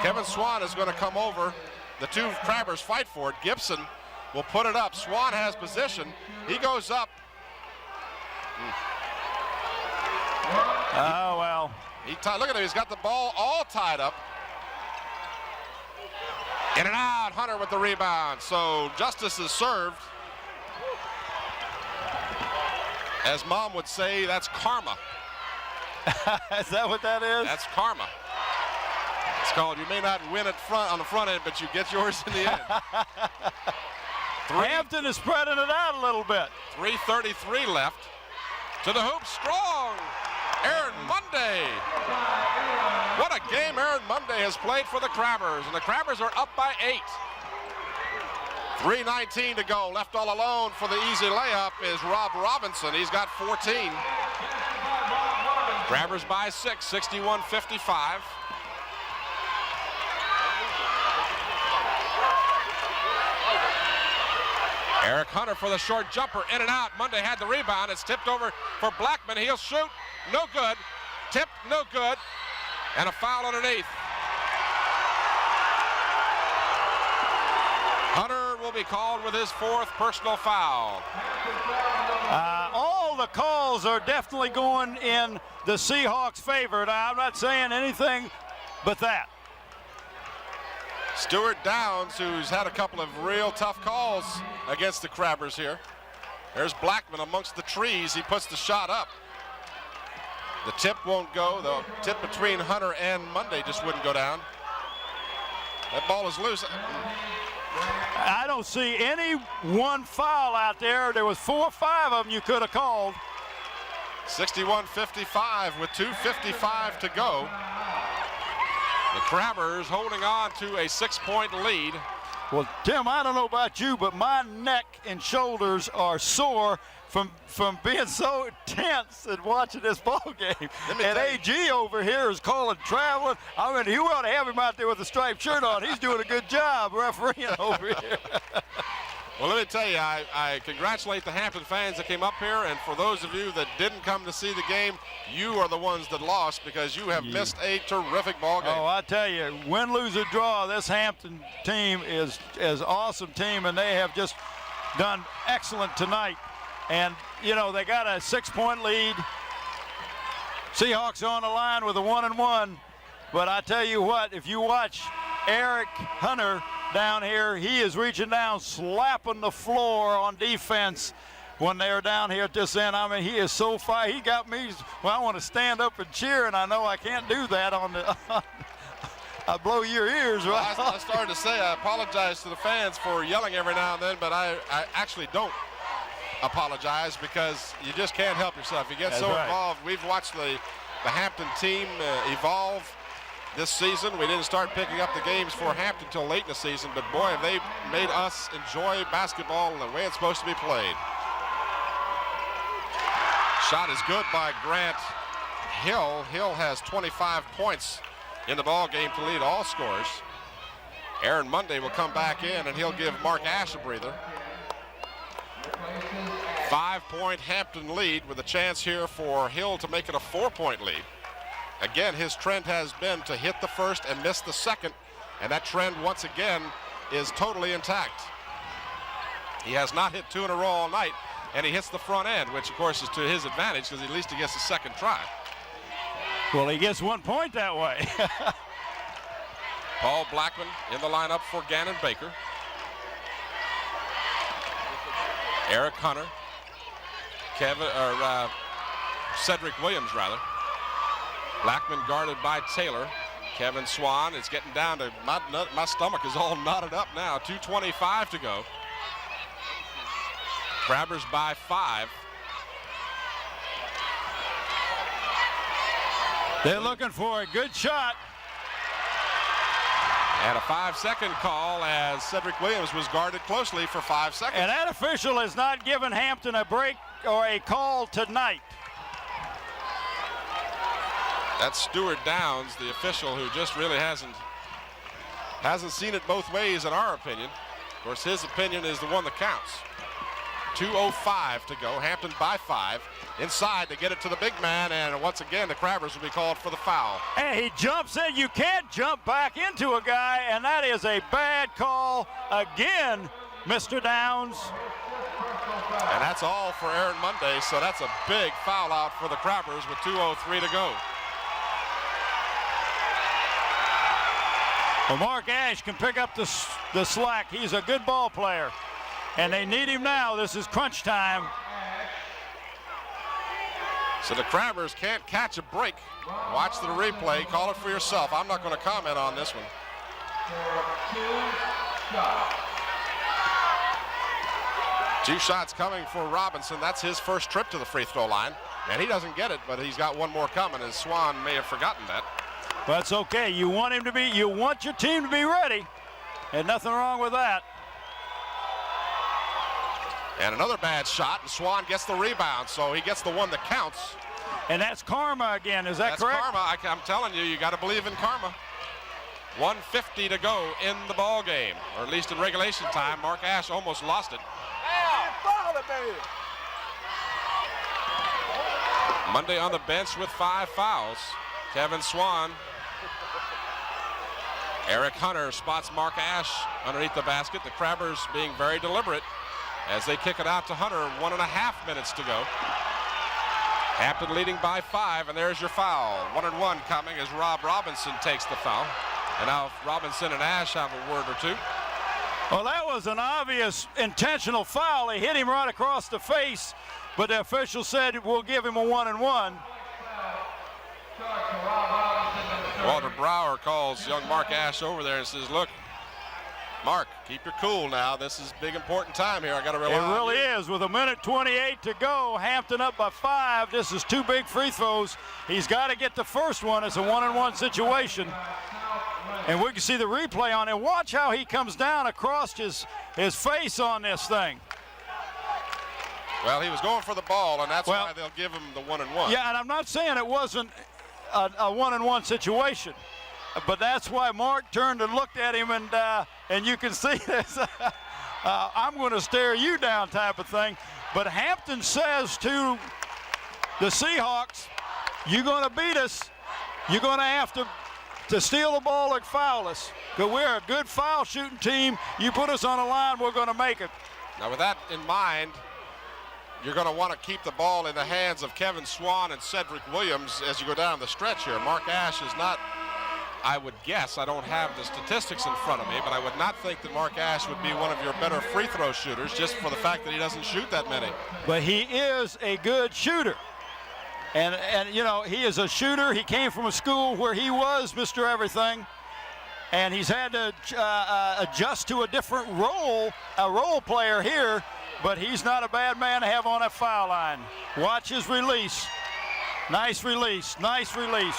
Kevin Swan is going to come over. The 2 Crabbers fight for it. Gibson will put it up. Swan has position. He goes up. Oh, well. Look at him. He's got the ball all tied up. In and out. Hunter with the rebound. So justice is served. As Mom would say, that's karma. Is that what that is? That's karma. It's called, you may not win on the front end, but you get yours in the end. Hampton is spreading it out a little bit. 3:33 left. To the hoop, strong. Aaron Monday. What a game Aaron Monday has played for the Crabbers, and the Crabbers are up by 8. 3:19 to go. Left all alone for the easy layup is Rob Robinson. He's got 14. Crabbers by 6, 61-55. Eric Hunter for the short jumper, in and out. Monday had the rebound. It's tipped over for Blackman. He'll shoot. No good. Tipped, no good. And a foul underneath. Hunter will be called with his 4th personal foul. All the calls are definitely going in the Seahawks' favor. Now, I'm not saying anything but that. Stuart Downs, who's had a couple of real tough calls against the Crabbers here. There's Blackman amongst the trees. He puts the shot up. The tip won't go. The tip between Hunter and Monday just wouldn't go down. That ball is loose. I don't see any one foul out there. There was 4 or 5 of them you could have called. 61-55 with 2:55 to go. The Crabbers holding on to a 6-point lead. Well, Tim, I don't know about you, but my neck and shoulders are sore from being so tense and watching this ball game. And AG over here is calling traveling. I mean, you ought to have him out there with a striped shirt on. He's doing a good job refereeing over here. Well, let me tell you, I congratulate the Hampton fans that came up here, and for those of you that didn't come to see the game, you are the ones that lost because you have missed a terrific ball game. Oh, I tell you, win, lose, or draw, this Hampton team is an awesome team, and they have just done excellent tonight. And, you know, they got a 6-point lead. Seahawks on the line with a 1-1. But I tell you what, if you watch Eric Hunter down here, he is reaching down, slapping the floor on defense when they're down here at this end. I mean, he is so far. He got me, well, I want to stand up and cheer, and I know I can't do that on the I blow your ears, right? Well, I started to say I apologize to the fans for yelling every now and then, but I actually don't apologize because you just can't help yourself. You get so involved. We've watched the Hampton team evolve this season. We didn't start picking up the games for Hampton until late in the season, but boy, have they made us enjoy basketball the way it's supposed to be played. Shot is good by Grant Hill. Hill has 25 points in the ball game to lead all scorers. Aaron Monday will come back in, and he'll give Mark Ash a breather. 5-point Hampton lead with a chance here for Hill to make it a 4-point lead. Again, his trend has been to hit the first and miss the second, and that trend once again is totally intact. He has not hit 2 in a row all night, and he hits the front end, which of course is to his advantage because at least he gets a second try. Well, he gets 1 point that way. Paul Blackman in the lineup for Gannon Baker. Eric Hunter, Cedric Williams rather. Blackman guarded by Taylor. Kevin Swan, it's getting down to, my stomach is all knotted up now. 2:25 to go. Crabbers by 5. They're looking for a good shot. And a 5-second call as Cedric Williams was guarded closely for 5 seconds. And that official has not given Hampton a break or a call tonight. That's Stuart Downs, the official, who just really hasn't seen it both ways in our opinion. Of course, his opinion is the one that counts. 2:05 to go. Hampton by 5. Inside to get it to the big man, and once again the Crabbers will be called for the foul. And he jumps in. You can't jump back into a guy, and that is a bad call again, Mr. Downs. And that's all for Aaron Monday, so that's a big foul out for the Crabbers with 2:03 to go. Well, Mark Ash can pick up the slack. He's a good ball player, and they need him now. This is crunch time. So the Crabbers can't catch a break. Watch the replay. Call it for yourself. I'm not going to comment on this one. Two shots coming for Robinson. That's his first trip to the free throw line. And he doesn't get it, but he's got one more coming, as Swan may have forgotten that. That's okay. You want him to be, you want your team to be ready. And nothing wrong with that. And another bad shot, and Swan gets the rebound, so he gets the one that counts. And that's karma again, is that correct? That's karma. I'm telling you, you got to believe in karma. 1:50 to go in the ball game, or at least in regulation time. Mark Ash almost lost it. Monday on the bench with 5 fouls. Kevin Swan. Eric Hunter spots Mark Ash underneath the basket. The Crabbers being very deliberate as they kick it out to Hunter. 1.5 minutes to go. Hampton leading by 5, and there's your foul. 1-and-1 coming as Rob Robinson takes the foul. And now Robinson and Ash have a word or two. Well, that was an obvious intentional foul. He hit him right across the face, but the official said we'll give him a 1-and-1. Walter Brower calls young Mark Ash over there and says, look, Mark, keep your cool now. This is big, important time here. I got to rely on you. It really is. With 1:28 to go, Hampton up by 5. This is 2 big free throws. He's got to get the first one. It's a 1-and-1 situation. And we can see the replay on it. Watch how he comes down across his face on this thing. Well, he was going for the ball, and that's why they'll give him the 1-and-1. Yeah, and I'm not saying it wasn't a 1-and-1 situation, but that's why Mark turned and looked at him, and you can see this. I'm going to stare you down type of thing. But Hampton says to the Seahawks, you're going to beat us. You're going to have to steal the ball or foul us. Because we're a good foul shooting team. You put us on a line, we're going to make it. Now, with that in mind, you're going to want to keep the ball in the hands of Kevin Swan and Cedric Williams as you go down the stretch here. Mark Ash is not, I would guess, I don't have the statistics in front of me, but I would not think that Mark Ash would be one of your better free throw shooters just for the fact that he doesn't shoot that many. But he is a good shooter. And you know, he is a shooter. He came from a school where he was Mr. Everything. And he's had to adjust to a different role, a role player here. But he's not a bad man to have on that foul line. Watch his release. Nice release, nice release.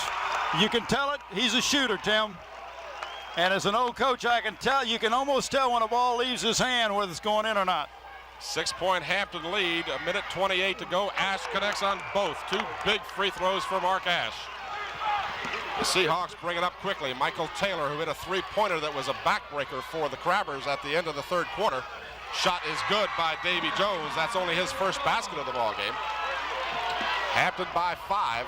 You can tell it, he's a shooter, Tim. And as an old coach, I can tell, you can almost tell when a ball leaves his hand whether it's going in or not. 6-point Hampton lead, 1:28 to go. Ash connects on both. 2 big free throws for Mark Ash. The Seahawks bring it up quickly. Michael Taylor, who hit a 3-pointer that was a backbreaker for the Crabbers at the end of the 3rd quarter. Shot is good by Davy Jones. That's only his first basket of the ball game. Hampton by 5.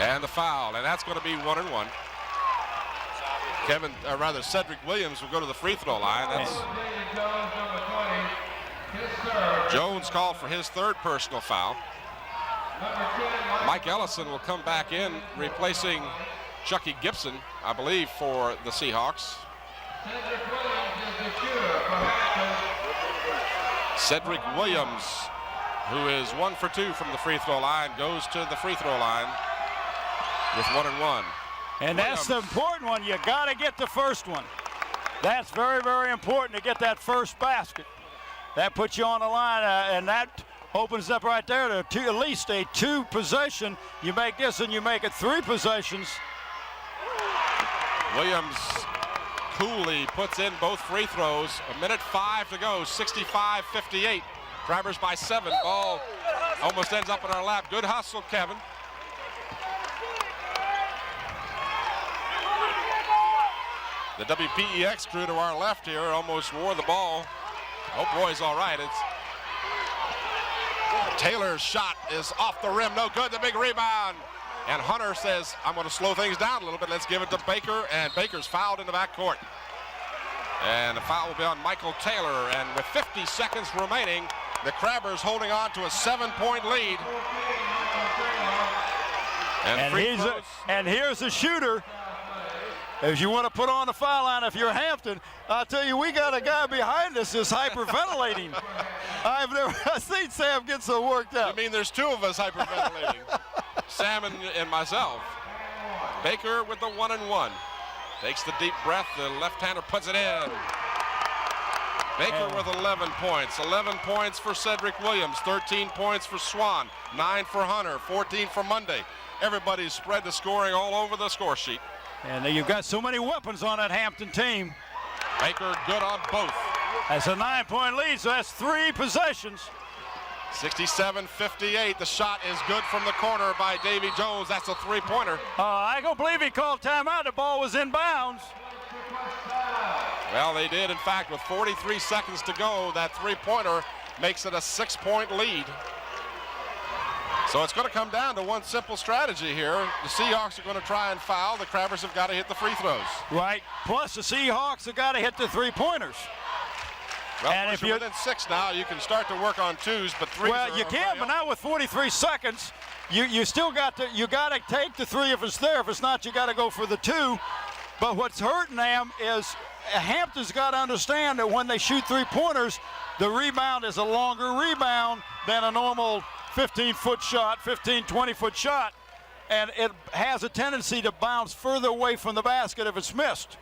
And the foul, and that's going to be 1-and-1. Cedric Williams will go to the free throw line. That's Jones called for his 3rd personal foul. Mike Ellison will come back in, replacing Chucky Gibson, I believe, for the Seahawks. Cedric Williams, who is 1 for 2 from the free throw line, goes to the free throw line with 1-and-1. And that's the important one. You got to get the first one. That's very, very important to get that first basket. That puts you on the line, and that opens up right there to at least a 2 possession. You make this and you make it 3 possessions. Williams coolly puts in both free throws. 1:05 to go, 65-58. Crabbers by 7. Ball almost ends up in our lap. Good hustle, Kevin. The WPEX crew to our left here almost wore the ball. Oh, boy's all right. Taylor's shot is off the rim. No good. The big rebound. And Hunter says, I'm going to slow things down a little bit. Let's give it to Baker. And Baker's fouled in the backcourt. And the foul will be on Michael Taylor. And with 50 seconds remaining, the Crabbers holding on to a 7-point lead. And here's a shooter. If you want to put on the foul line, if you're Hampton, I'll tell you, we got a guy behind us that's hyperventilating. I've never seen Sam get so worked up. I mean, there's two of us hyperventilating. Sam and myself. Baker with the 1-and-1. Takes the deep breath. The left-hander puts it in. Baker with 11 points. 11 points for Cedric Williams. 13 points for Swan. 9 for Hunter. 14 for Monday. Everybody's spread the scoring all over the score sheet. And you've got so many weapons on that Hampton team. Baker good on both. That's a 9-point lead, so that's 3 possessions. 67-58. The shot is good from the corner by Davy Jones. That's a 3-pointer. I don't believe he called timeout. The ball was in bounds. Well, they did, in fact, with 43 seconds to go. That 3-pointer makes it a 6-point lead. So it's going to come down to one simple strategy here. The Seahawks are going to try and foul. The Crabbers have got to hit the free throws. Right. Plus, the Seahawks have got to hit the 3-pointers. Well, and if you're within 6 now, you can start to work on 2s, but 3s. Well, you can, but now with 43 seconds, you still got to take the 3 if it's there. If it's not, you got to go for the 2. But what's hurting them is Hampton's got to understand that when they shoot 3-pointers, the rebound is a longer rebound than a normal 15-foot shot, 20-foot shot, and it has a tendency to bounce further away from the basket if it's missed.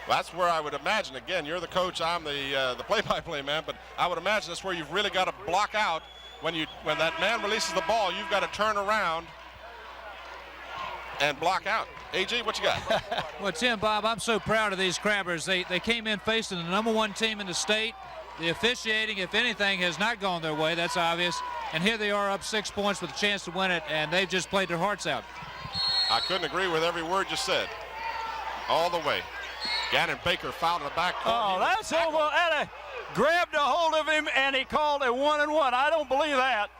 That's where I would imagine, again, you're the coach, I'm the play-by-play man, but I would imagine that's where you've really got to block out. When that man releases the ball, you've got to turn around and block out. AG, what you got? Well, Tim, Bob, I'm so proud of these Crabbers. They came in facing the #1 team in the state. The officiating, if anything, has not gone their way. That's obvious. And here they are up 6 points with a chance to win it, and they've just played their hearts out. I couldn't agree with every word you said. All the way. Gannon Baker fouled in the back court. Oh, that's over. Eddie grabbed a hold of him, and he called it 1-and-1. I don't believe that.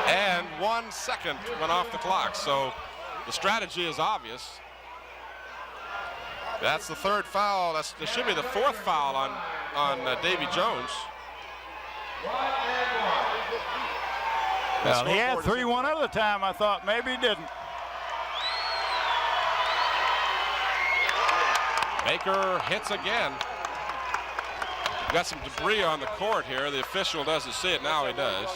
And 1 second went off the clock, so the strategy is obvious. That's the 3rd foul. That should be the 4th foul on Davy Jones. Well, he had 3 one other time. I thought maybe he didn't. Baker hits again. We've got some debris on the court here. The official doesn't see it. Now he does.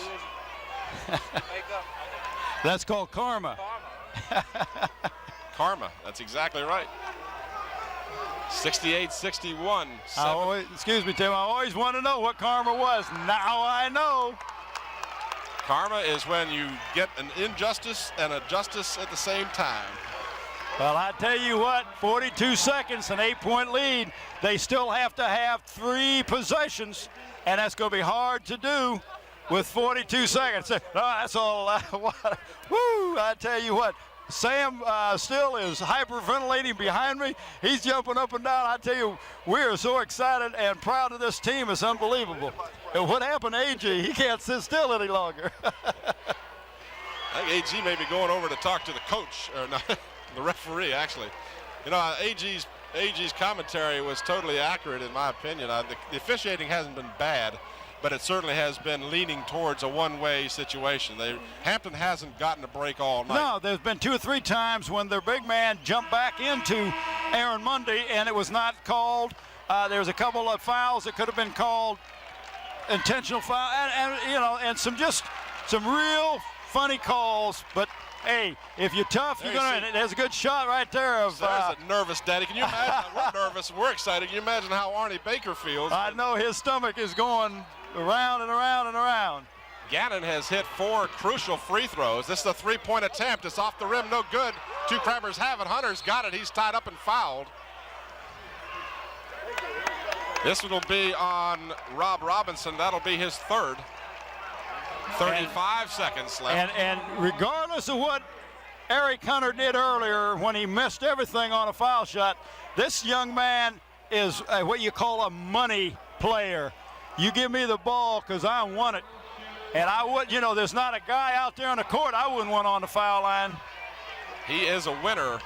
That's called karma. Karma. That's exactly right. 68-61. Excuse me, Tim. I always want to know what karma was. Now I know. Karma is when you get an injustice and a justice at the same time. Well, I tell you what, 42 seconds, an 8-point lead. They still have to have 3 possessions, and that's going to be hard to do with 42 seconds. No, that's all. Woo! I tell you what, Sam still is hyperventilating behind me. He's jumping up and down. I tell you, we are so excited and proud of this team. It's unbelievable. And what happened to AG? He can't sit still any longer. I think AG may be going over to talk to the coach, or not, the referee, actually. You know, AG's commentary was totally accurate, in my opinion. The officiating hasn't been bad, but it certainly has been leaning towards a one-way situation. Hampton hasn't gotten a break all night. No, there's been 2 or 3 times when their big man jumped back into Aaron Mundy, and it was not called. There was a couple of fouls that could have been called intentional foul, and some real funny calls. But hey, if you're tough, you're gonna. There's a good shot right there of. There's a nervous daddy. Can you imagine? We're nervous. We're excited. Can you imagine how Arnie Baker feels? I know his stomach is going around and around and around. Gannon has hit 4 crucial free throws. This is a 3-point attempt. It's off the rim, no good. 2 Crabbers have it. Hunter's got it. He's tied up and fouled. This will be on Rob Robinson. That'll be his 3rd. 35 seconds left. And regardless of what Eric Hunter did earlier when he missed everything on a foul shot, this young man is what you call a money player. You give me the ball because I want it. And I would, there's not a guy out there on the court I wouldn't want on the foul line. He is a winner,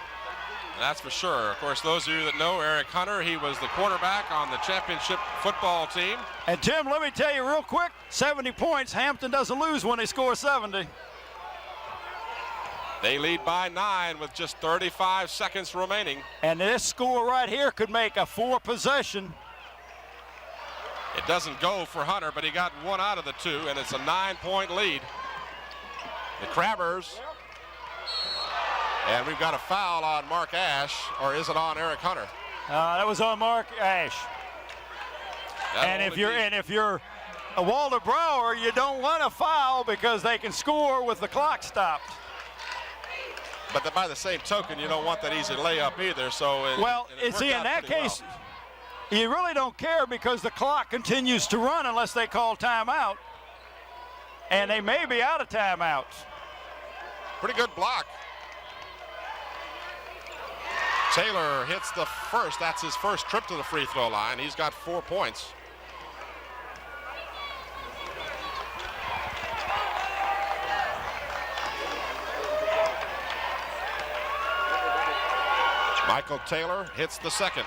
that's for sure. Of course, those of you that know Eric Hunter, he was the quarterback on the championship football team. And Tim, let me tell you real quick, 70 points, Hampton doesn't lose when they score 70. They lead by 9 with just 35 seconds remaining. And this score right here could make a 4 possession. It doesn't go for Hunter, but he got one out of the two, and it's a 9-point lead. The Crabbers, and we've got a foul on Mark Ash, or is it on Eric Hunter? That was on Mark Ash. And if you're a Walter Brower, you don't want a foul because they can score with the clock stopped. But by the same token, you don't want that easy layup either. So in that case, you really don't care because the clock continues to run unless they call timeout. And they may be out of timeouts. Pretty good block. Taylor hits the first. That's his first trip to the free throw line. He's got 4 points. Michael Taylor hits the second.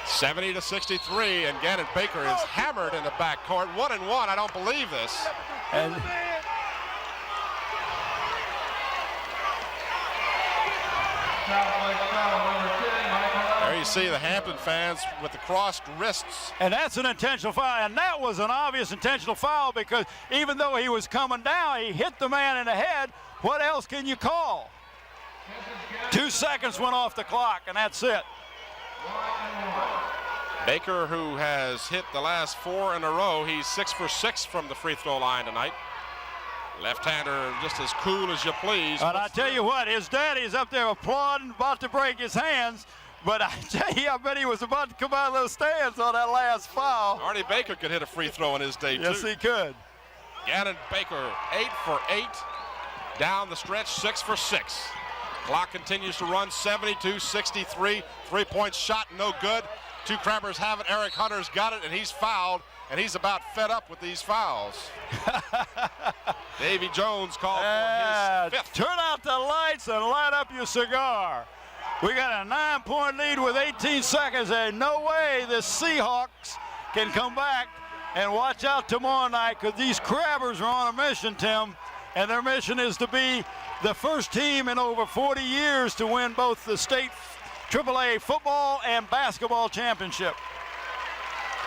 70-63, and Gannon Baker is hammered in the backcourt. 1-1. I don't believe this. And there you see the Hampton fans with the crossed wrists. And that's an intentional foul, and that was an obvious intentional foul because even though he was coming down, he hit the man in the head. What else can you call? 2 seconds went off the clock, and that's it. Baker, who has hit the last 4 in a row, he's 6 for 6 from the free throw line tonight. Left-hander just as cool as you please. And I tell you what, his daddy's up there applauding, about to break his hands. But I tell you, I bet he was about to come out of those stands on that last foul. Arnie Baker could hit a free throw in his day, too. Yes, he could. Gannon Baker, 8 for 8. Down the stretch, 6 for 6. Clock continues to run, 72-63. 3-point shot, no good. 2 Crabbers have it. Eric Hunter's got it, and he's fouled, and he's about fed up with these fouls. Davy Jones called for his 5th. Turn out the lights and light up your cigar. We got a 9-point lead with 18 seconds, and no way the Seahawks can come back. And watch out tomorrow night, because these Crabbers are on a mission, Tim, and their mission is to be the first team in over 40 years to win both the state AAA football and basketball championship.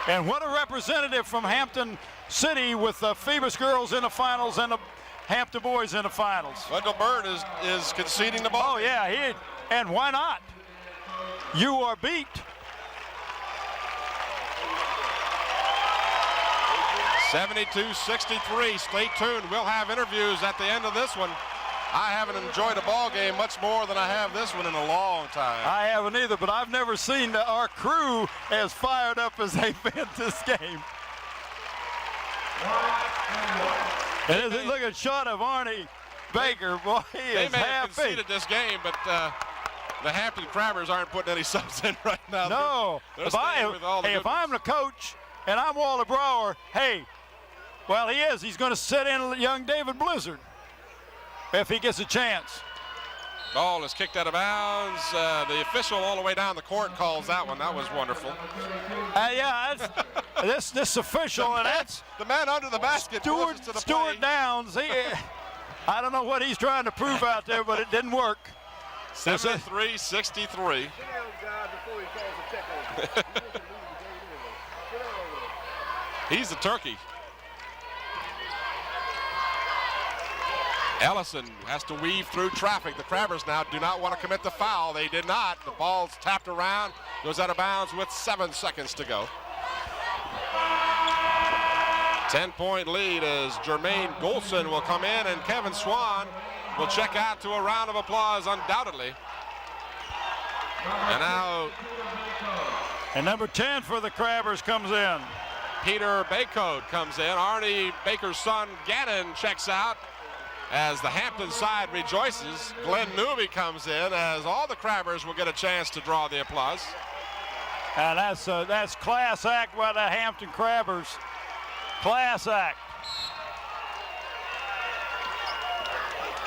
And what a representative from Hampton City with the Phoebus girls in the finals and the Hampton boys in the finals. Wendell Bird is conceding the ball. Oh, yeah, and why not? You are beat. 72-63. Stay tuned. We'll have interviews at the end of this one. I haven't enjoyed a ball game much more than I have this one in a long time. I haven't either, but I've never seen our crew as fired up as they've been this game. And look at a shot of Arnie Baker. Boy, he is happy. They may have conceded this game, but the Hampton Crabbers aren't putting any subs in right now. No. If I'm the coach and I'm Walter Brower, he's going to sit in young David Blizzard if he gets a chance. Ball is kicked out of bounds. The official all the way down the court calls that one. That was wonderful. This official, and that's the man under the basket. Stuart Downs. I don't know what he's trying to prove out there, but it didn't work. 73-63. He's the turkey. Ellison has to weave through traffic. The Crabbers now do not want to commit the foul. They did not. The ball's tapped around, goes out of bounds with 7 seconds to go. 10-point lead as Jermaine Golson will come in, and Kevin Swan will check out to a round of applause undoubtedly. And now, number 10 for the Crabbers comes in. Peter Baycode comes in. Arnie Baker's son Gannon checks out as the Hampton side rejoices. Glenn Newby comes in as all the Crabbers will get a chance to draw the applause. And that's class act by the Hampton Crabbers. Class act.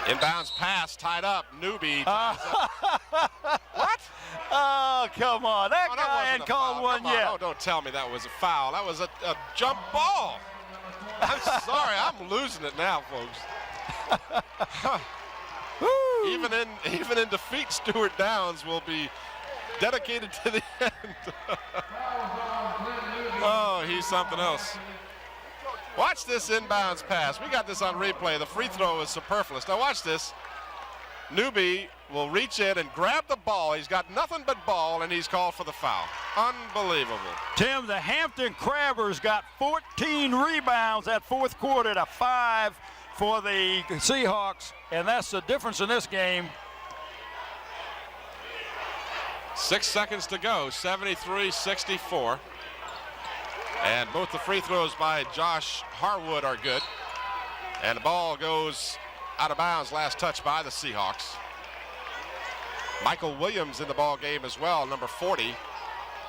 Inbounds pass tied up. Newby. What? Oh, come on. That guy ain't called one yet. Oh, don't tell me that was a foul. That was a jump ball. I'm sorry. I'm losing it now, folks. Even in defeat, Stuart Downs will be dedicated to the end. Oh, he's something else. Watch this inbounds pass. We got this on replay. The free throw is superfluous. Now watch this. Newby will reach in and grab the ball. He's got nothing but ball, and he's called for the foul. Unbelievable. Tim, the Hampton Crabbers got 14 rebounds that fourth quarter to 5 for the Seahawks, and that's the difference in this game. 6 seconds to go, 73-64. And both the free throws by Josh Harwood are good. And the ball goes out of bounds, last touch by the Seahawks. Michael Williams in the ball game as well, number 40.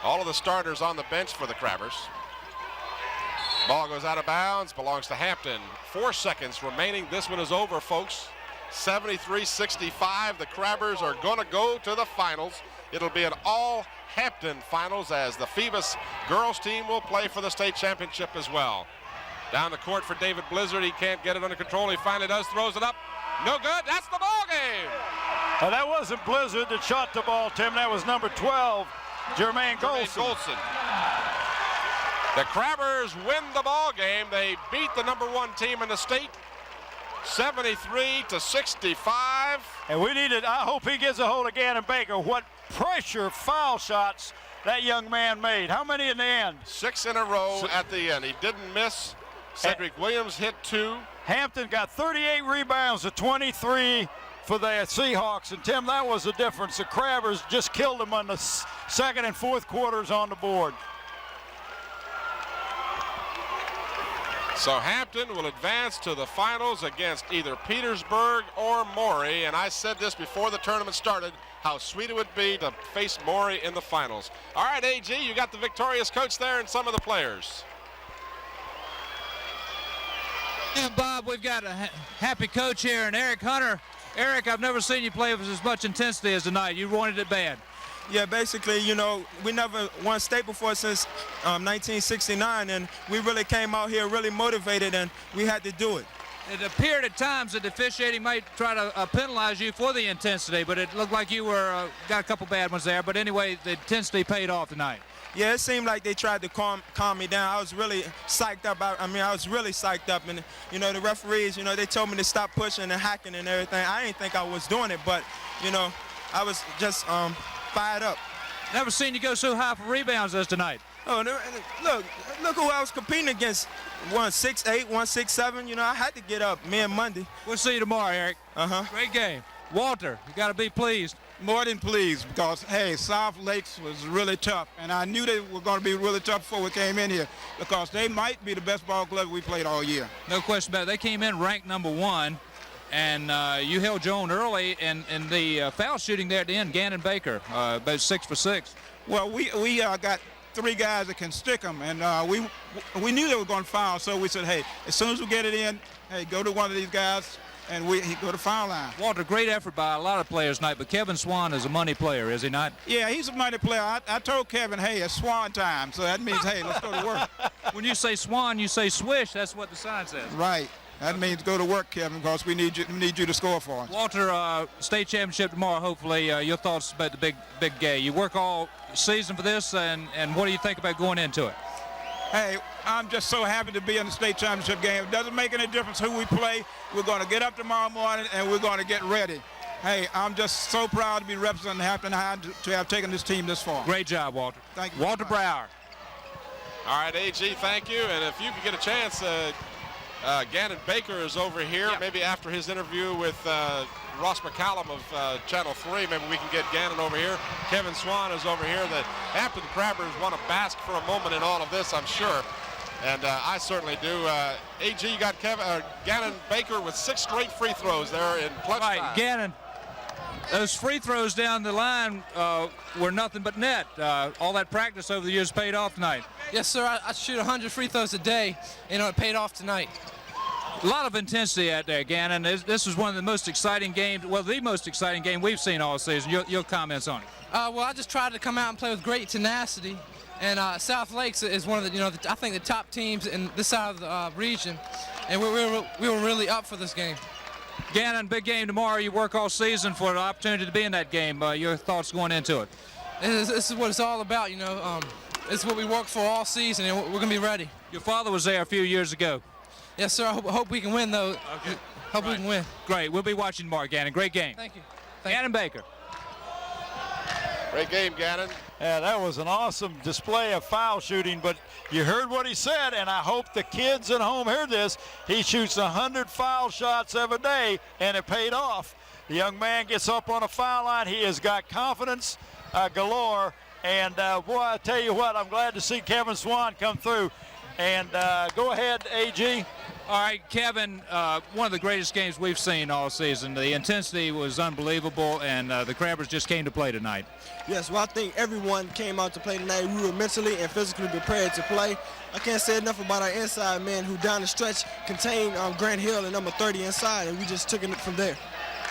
All of the starters on the bench for the Crabbers. Ball goes out of bounds, belongs to Hampton. 4 seconds remaining. This one is over, folks. 73-65. The Crabbers are going to go to the finals. It'll be an all Hampton finals as the Phoebus girls team will play for the state championship as well. Down the court for David Blizzard. He can't get it under control. He finally does, throws it up. No good. That's the ball game. Well, that wasn't Blizzard that shot the ball, Tim. That was number 12, Jermaine Golson. The Crabbers win the ball game. They beat the number 1 team in the state, 73-65. And we needed, I hope he gets a hold of Gannon Baker. What pressure foul shots that young man made. How many in the end? 6 in a row at the end. He didn't miss. Cedric Williams hit 2. Hampton got 38 rebounds to 23 for the Seahawks. And Tim, that was the difference. The Crabbers just killed them on the second and fourth quarters on the board. So Hampton will advance to the finals against either Petersburg or Maury. And I said this before the tournament started, how sweet it would be to face Maury in the finals. All right, AG, you got the victorious coach there and some of the players. And Bob, we've got a happy coach here, and Eric Hunter. Eric, I've never seen you play with as much intensity as tonight. You wanted it bad. Yeah, basically, you know, we never won state before since 1969, and we really came out here really motivated, and we had to do it. It appeared at times that the officiating might try to penalize you for the intensity, but it looked like you were got a couple bad ones there. But anyway, the intensity paid off tonight. Yeah, it seemed like they tried to calm me down. I was really psyched up. I was really psyched up. And, you know, the referees, you know, they told me to stop pushing and hacking and everything. I didn't think I was doing it, but, you know, I was just fired up. Never seen you go so high for rebounds as tonight. Oh, look who I was competing against. 168, 167. You know, I had to get up, me and Monday. We'll see you tomorrow, Eric. Great game. Walter, you got to be pleased. More than pleased, because, hey, South Lakes was really tough, and I knew they were going to be really tough before we came in here, because they might be the best ball club we played all year. No question about it. They came in ranked number 1, and you held your own early, and the foul shooting there at the end, Gannon Baker, about 6 for 6. Well, we got 3 guys that can stick them, and we knew they were going to foul, so we said, hey, as soon as we get it in, hey, go to one of these guys, and he go to foul line. Walter, great effort by a lot of players tonight, but Kevin Swan is a money player, is he not? Yeah, he's a money player. I told Kevin, hey, it's Swan time, so that means, hey, let's go to work. When you say Swan, you say swish. That's what the sign says. Right. That means go to work, Kevin, because we need you to score for us. Walter, state championship tomorrow, hopefully. Your thoughts about the big game. You work all season for this, and what do you think about going into it? Hey, I'm just so happy to be in the state championship game. It doesn't make any difference who we play. We're going to get up tomorrow morning, and we're going to get ready. Hey, I'm just so proud to be representing Hampton High to have taken this team this far. Great job, Walter. Thank you. Walter Brower. All right, AG, thank you. And if you could get a chance, Gannon Baker is over here. Yeah. Maybe after his interview with Ross McCallum of Channel 3, maybe we can get Gannon over here. Kevin Swan is over here. The Hampton Crabbers want to bask for a moment in all of this, I'm sure. And I certainly do. AG, you got Gannon Baker with 6 straight free throws there in clutch time. Right, Gannon. Those free throws down the line were nothing but net. All that practice over the years paid off tonight. Yes, sir. I shoot 100 free throws a day, and it paid off tonight. A lot of intensity out there, Gannon. This was one of the most exciting games, well, the most exciting game we've seen all season. Your comments on it? Well, I just tried to come out and play with great tenacity. And South Lakes is one of the, I think the top teams in this side of the region. And we were really up for this game. Gannon, big game tomorrow. You work all season for the opportunity to be in that game. Your thoughts going into it? This is what it's all about, it's what we worked for all season, and we're going to be ready. Your father was there a few years ago. Yes, sir. I hope we can win, though. Okay. Hope we can win. Great. We'll be watching tomorrow, Gannon. Great game. Thank you. Gannon Baker. Great game, Gannon. Yeah, that was an awesome display of foul shooting, but you heard what he said, and I hope the kids at home heard this. He shoots 100 foul shots every day, and it paid off. The young man gets up on a foul line. He has got confidence galore, and boy, I tell you what, I'm glad to see Kevin Swan come through. And go ahead, AG. All right, Kevin, one of the greatest games we've seen all season. The intensity was unbelievable, and the Crabbers just came to play tonight. Yes, well, I think everyone came out to play tonight. We were mentally and physically prepared to play. I can't say enough about our inside men who down the stretch contained Grant Hill and number 30 inside, and we just took it from there.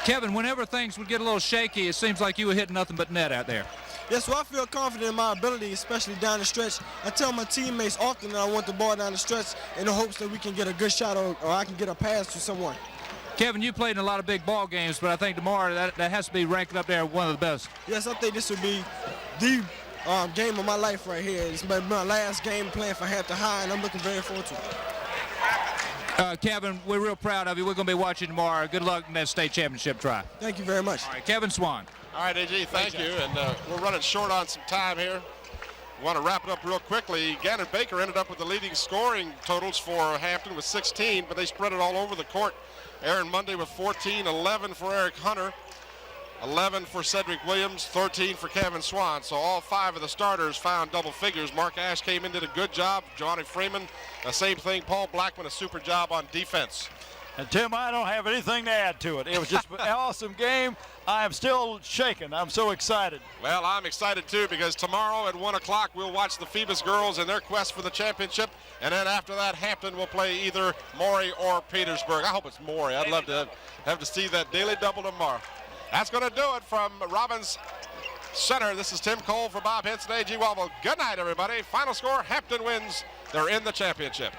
Kevin, whenever things would get a little shaky, it seems like you were hitting nothing but net out there. Yes, well, I feel confident in my ability, especially down the stretch. I tell my teammates often that I want the ball down the stretch in the hopes that we can get a good shot or I can get a pass to someone. Kevin, you played in a lot of big ball games, but I think tomorrow that has to be ranked up there one of the best. Yes, I think this would be the game of my life right here. It's my last game playing for Hampton High, and I'm looking very forward to it. Kevin, we're real proud of you. We're going to be watching tomorrow. Good luck in that state championship try. Thank you very much. All right, Kevin Swan. All right, AG, thank you. And we're running short on some time here. We want to wrap it up real quickly. Gannon Baker ended up with the leading scoring totals for Hampton with 16, but they spread it all over the court. Aaron Monday with 14, 11 for Eric Hunter, 11 for Cedric Williams, 13 for Kevin Swan. So all 5 of the starters found double figures. Mark Ash came in, did a good job. Johnny Freeman, the same thing. Paul Blackman, a super job on defense. And Tim, I don't have anything to add to it. It was just an awesome game. I am still shaking. I'm so excited. Well, I'm excited too because tomorrow at 1 o'clock we'll watch the Phoebus girls in their quest for the championship. And then after that, Hampton will play either Maury or Petersburg. I hope it's Maury. I'd love to have to see that daily double tomorrow. That's going to do it from Robbins Center. This is Tim Cole for Bob Henson, AG Wellville. Good night, everybody. Final score, Hampton wins. They're in the championship.